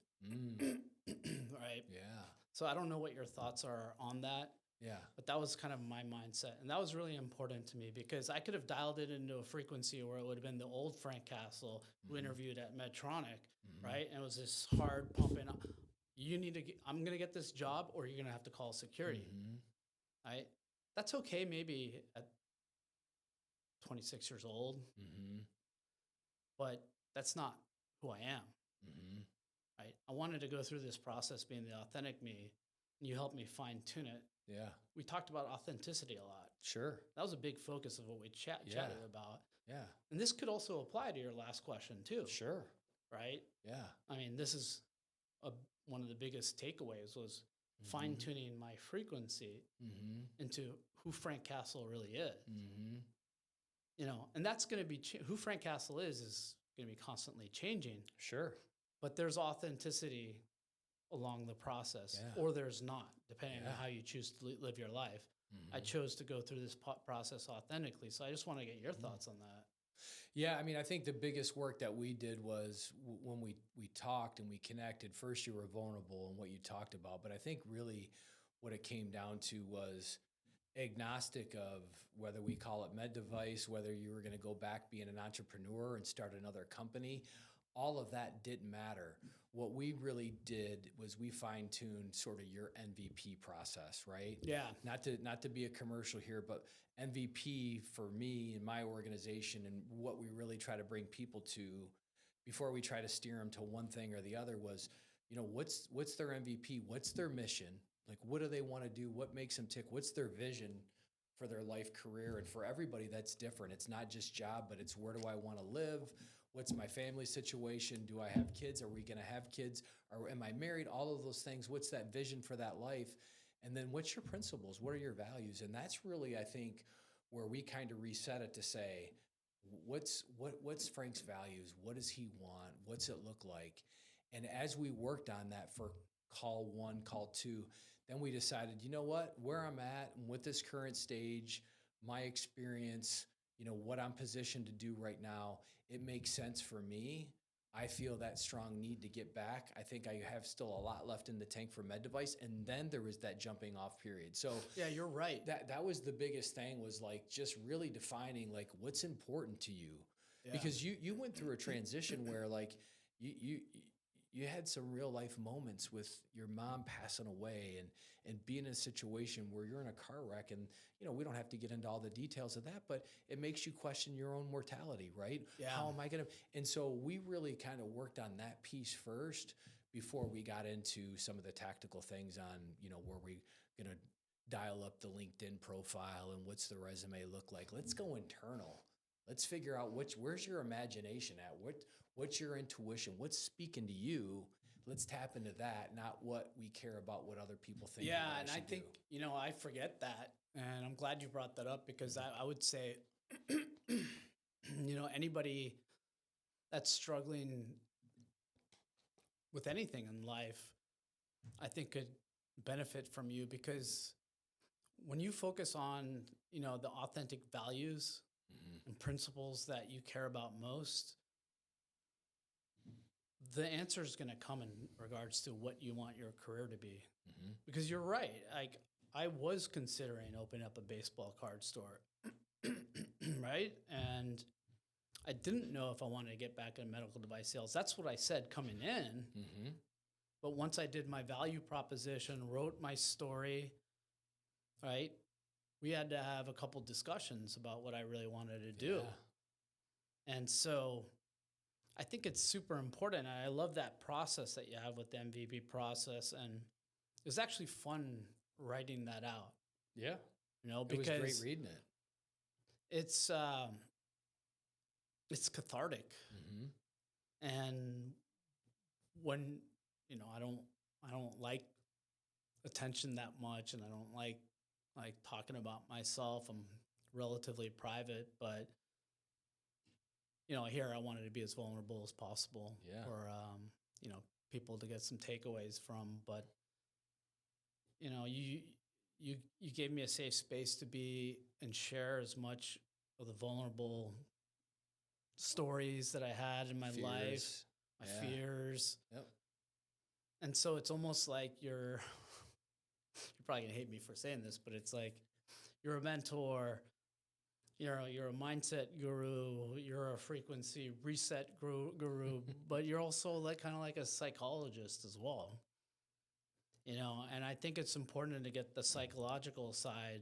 Right? Yeah. So I don't know what your thoughts are on that. Yeah. But that was kind of my mindset. And that was really important to me because I could have dialed it into a frequency where it would have been the old Frank Castle who interviewed at Medtronic, right? And it was this hard pumping. I'm going to get this job or you're going to have to call security, right? That's okay maybe at 26 years old, but that's not who I am, right? I wanted to go through this process being the authentic me, and you helped me fine tune it. Yeah. We talked about authenticity a lot. Sure. That was a big focus of what we chatted about. Yeah. And this could also apply to your last question too. Sure. Right? Yeah. I mean, this is one of the biggest takeaways was fine tuning my frequency into who Frank Castle really is. And that's going to be who Frank Castle is going to be constantly changing. Sure. But there's authenticity along the process, or there's not, depending on how you choose to live your life. I chose to go through this process authentically. So I just want to get your thoughts on that. Yeah, I mean, I think the biggest work that we did was when we talked and we connected. First, you were vulnerable in what you talked about, but I think really what it came down to was agnostic of whether we call it med device, whether you were going to go back being an entrepreneur and start another company. All of that didn't matter. What we really did was we fine-tuned sort of your MVP process, right? Yeah. Not to be a commercial here, but MVP for me and my organization and what we really try to bring people to before we try to steer them to one thing or the other was, what's their MVP? What's their mission? Like, what do they want to do? What makes them tick? What's their vision for their life career? And for everybody, that's different. It's not just job, but it's where do I want to live? What's my family situation? Do I have kids? Are we going to have kids? Or am I married? All of those things. What's that vision for that life? And then what's your principles? What are your values? And that's really, I think, where we kind of reset it to say, what's Frank's values? What does he want? What's it look like? And as we worked on that for call 1, call 2, then we decided, you know what, where I'm at and with this current stage, my experience, what I'm positioned to do right now, it makes sense for me. I feel that strong need to get back. I think I have still a lot left in the tank for med device. And then there was that jumping off period. So yeah, you're right. That was the biggest thing, was like just really defining like what's important to you. Yeah. Because you went through a transition where like you had some real life moments with your mom passing away and being in a situation where you're in a car wreck, and we don't have to get into all the details of that, but it makes you question your own mortality, right? Yeah. How am I going to? And so we really kind of worked on that piece first before we got into some of the tactical things on, where we going to dial up the LinkedIn profile and what's the resume look like. Let's go internal. Let's figure out where's your imagination at? What's your intuition? What's speaking to you? Let's tap into that, not what we care about what other people think. Yeah, and I think, I forget that. And I'm glad you brought that up because I would say, anybody that's struggling with anything in life, I think could benefit from you, because when you focus on, the authentic values and principles that you care about most, the answer is going to come in regards to what you want your career to be. Because you're right. Like, I was considering opening up a baseball card store, right? And I didn't know if I wanted to get back in medical device sales. That's what I said coming in. But once I did my value proposition, wrote my story, right? We had to have a couple discussions about what I really wanted to do. Yeah. And so I think it's super important. I love that process that you have with the MVP process. And it was actually fun writing that out, Yeah. It was because great reading it. it's cathartic. Mm-hmm. And when, I don't like attention that much, and I don't like talking about myself. I'm relatively private, but here I wanted to be as vulnerable as possible Yeah. for people to get some takeaways from. But you gave me a safe space to be and share as much of the vulnerable stories that I had in my life, Fears. my Yeah. fears. Yep. And so it's almost like you're probably gonna hate me for saying this, but it's like you're a mentor, you're a mindset guru, you're a frequency reset guru, but you're also like kind of like a psychologist as well. And I think it's important to get the psychological side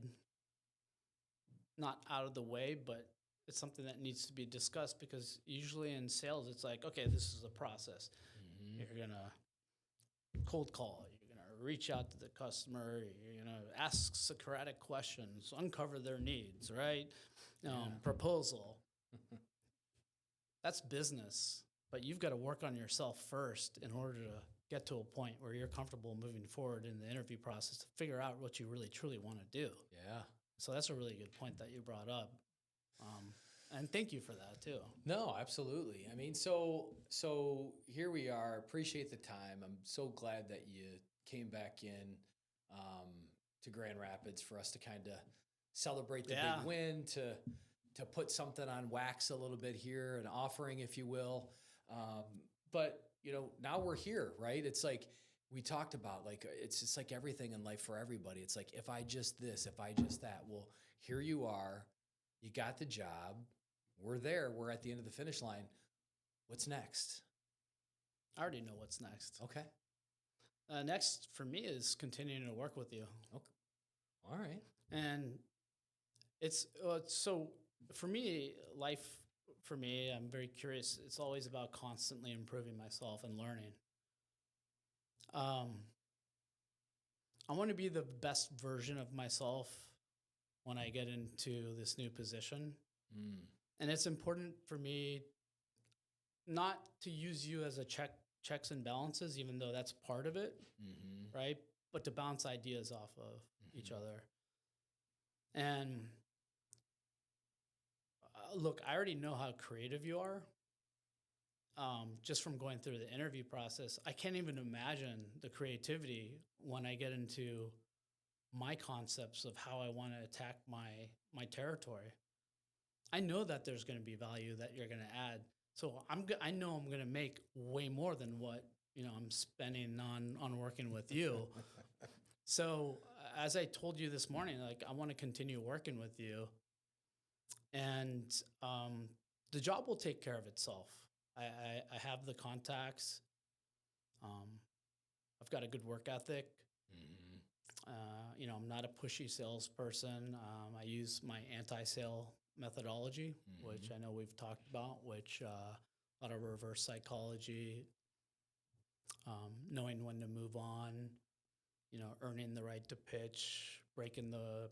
not out of the way, but it's something that needs to be discussed, because usually in sales it's like, okay, this is a process. Mm-hmm. You're gonna cold call, you're gonna reach out to the customer, you're gonna ask Socratic questions, uncover their needs, right? Proposal. That's business, but you've got to work on yourself first in order to get to a point where you're comfortable moving forward in the interview process to figure out what you really truly want to do. Yeah. So that's a really good point that you brought up. And thank you for that too. No, absolutely. I mean, so here we are. Appreciate the time. I'm so glad that you came back in to Grand Rapids for us to kind of celebrate the big win, to put something on wax a little bit here, an offering, if you will. But now we're here, right? It's like we talked about, like it's just like everything in life for everybody. It's like, if I just this, if I just that. Well, here you are. You got the job. We're there. We're at the end of the finish line. What's next? I already know what's next. Okay. Next for me is continuing to work with you. Okay. All right. And it's so for me, life for me, I'm very curious. It's always about constantly improving myself and learning. I want to be the best version of myself when I get into this new position. Mm. And it's important for me not to use you as a checks and balances, even though that's part of it, Mm-hmm. right? But to bounce ideas off of each other. And look, I already know how creative you are. Just from going through the interview process, I can't even imagine the creativity when I get into my concepts of how I want to attack my territory. I know that there's going to be value that you're going to add. So I know I'm going to make way more than what I'm spending on working with you. So as I told you this morning, like I want to continue working with you, and the job will take care of itself. I have the contacts. I've got a good work ethic. Mm-hmm. I'm not a pushy salesperson. I use my anti-sale methodology, Mm-hmm. which I know we've talked about, which a lot of reverse psychology, knowing when to move on, earning the right to pitch, breaking the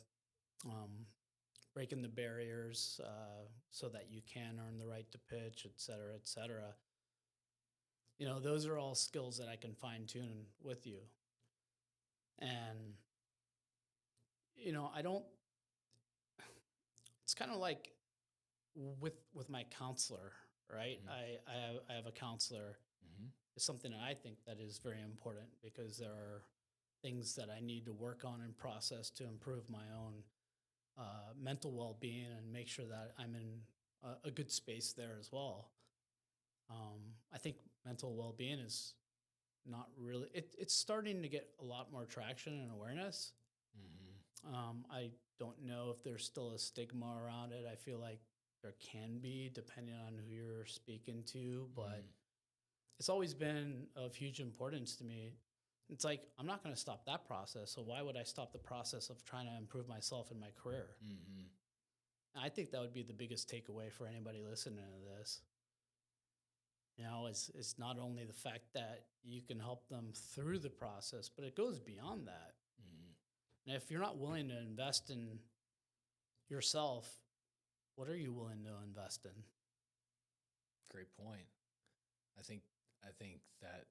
barriers so that you can earn the right to pitch, et cetera, et cetera. Those are all skills that I can fine tune with you. And, I don't, it's kind of like with my counselor, right? Mm-hmm. I have a counselor. Mm-hmm. It's something that I think that is very important, because there are things that I need to work on and process to improve my own mental well-being and make sure that I'm in a good space there as well. I think mental well-being is not really, it's starting to get a lot more traction and awareness. Mm-hmm. I don't know if there's still a stigma around it. I feel like there can be, depending on who you're speaking to, but it's always been of huge importance to me. It's like, I'm not going to stop that process. So why would I stop the process of trying to improve myself in my career? Mm-hmm. I think that would be the biggest takeaway for anybody listening to this. It's not only the fact that you can help them through the process, but it goes beyond that. Mm-hmm. And if you're not willing to invest in yourself, what are you willing to invest in? Great point. I think that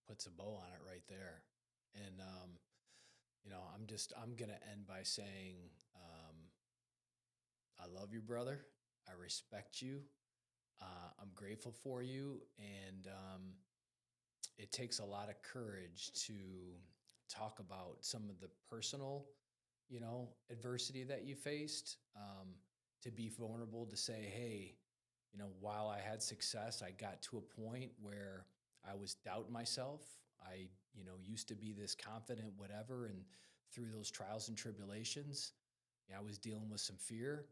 puts a bow on it right there. And I'm gonna end by saying, I love you, brother. I respect you. I'm grateful for you, and it takes a lot of courage to talk about some of the personal, adversity that you faced. To be vulnerable, to say, hey, while I had success, I got to a point where I was doubting myself. I, used to be this confident, whatever. And through those trials and tribulations, I was dealing with some fear,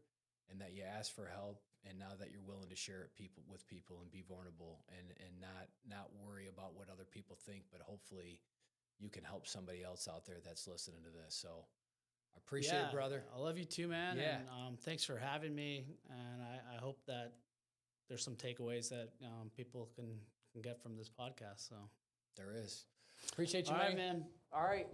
and that you asked for help. And now that you're willing to share it with people and be vulnerable and not worry about what other people think, but hopefully you can help somebody else out there that's listening to this. So I appreciate it, brother. I love you too, man. Yeah. And thanks for having me. And I hope that there's some takeaways that people can get from this podcast. So there is. Appreciate you, All right, man. All right.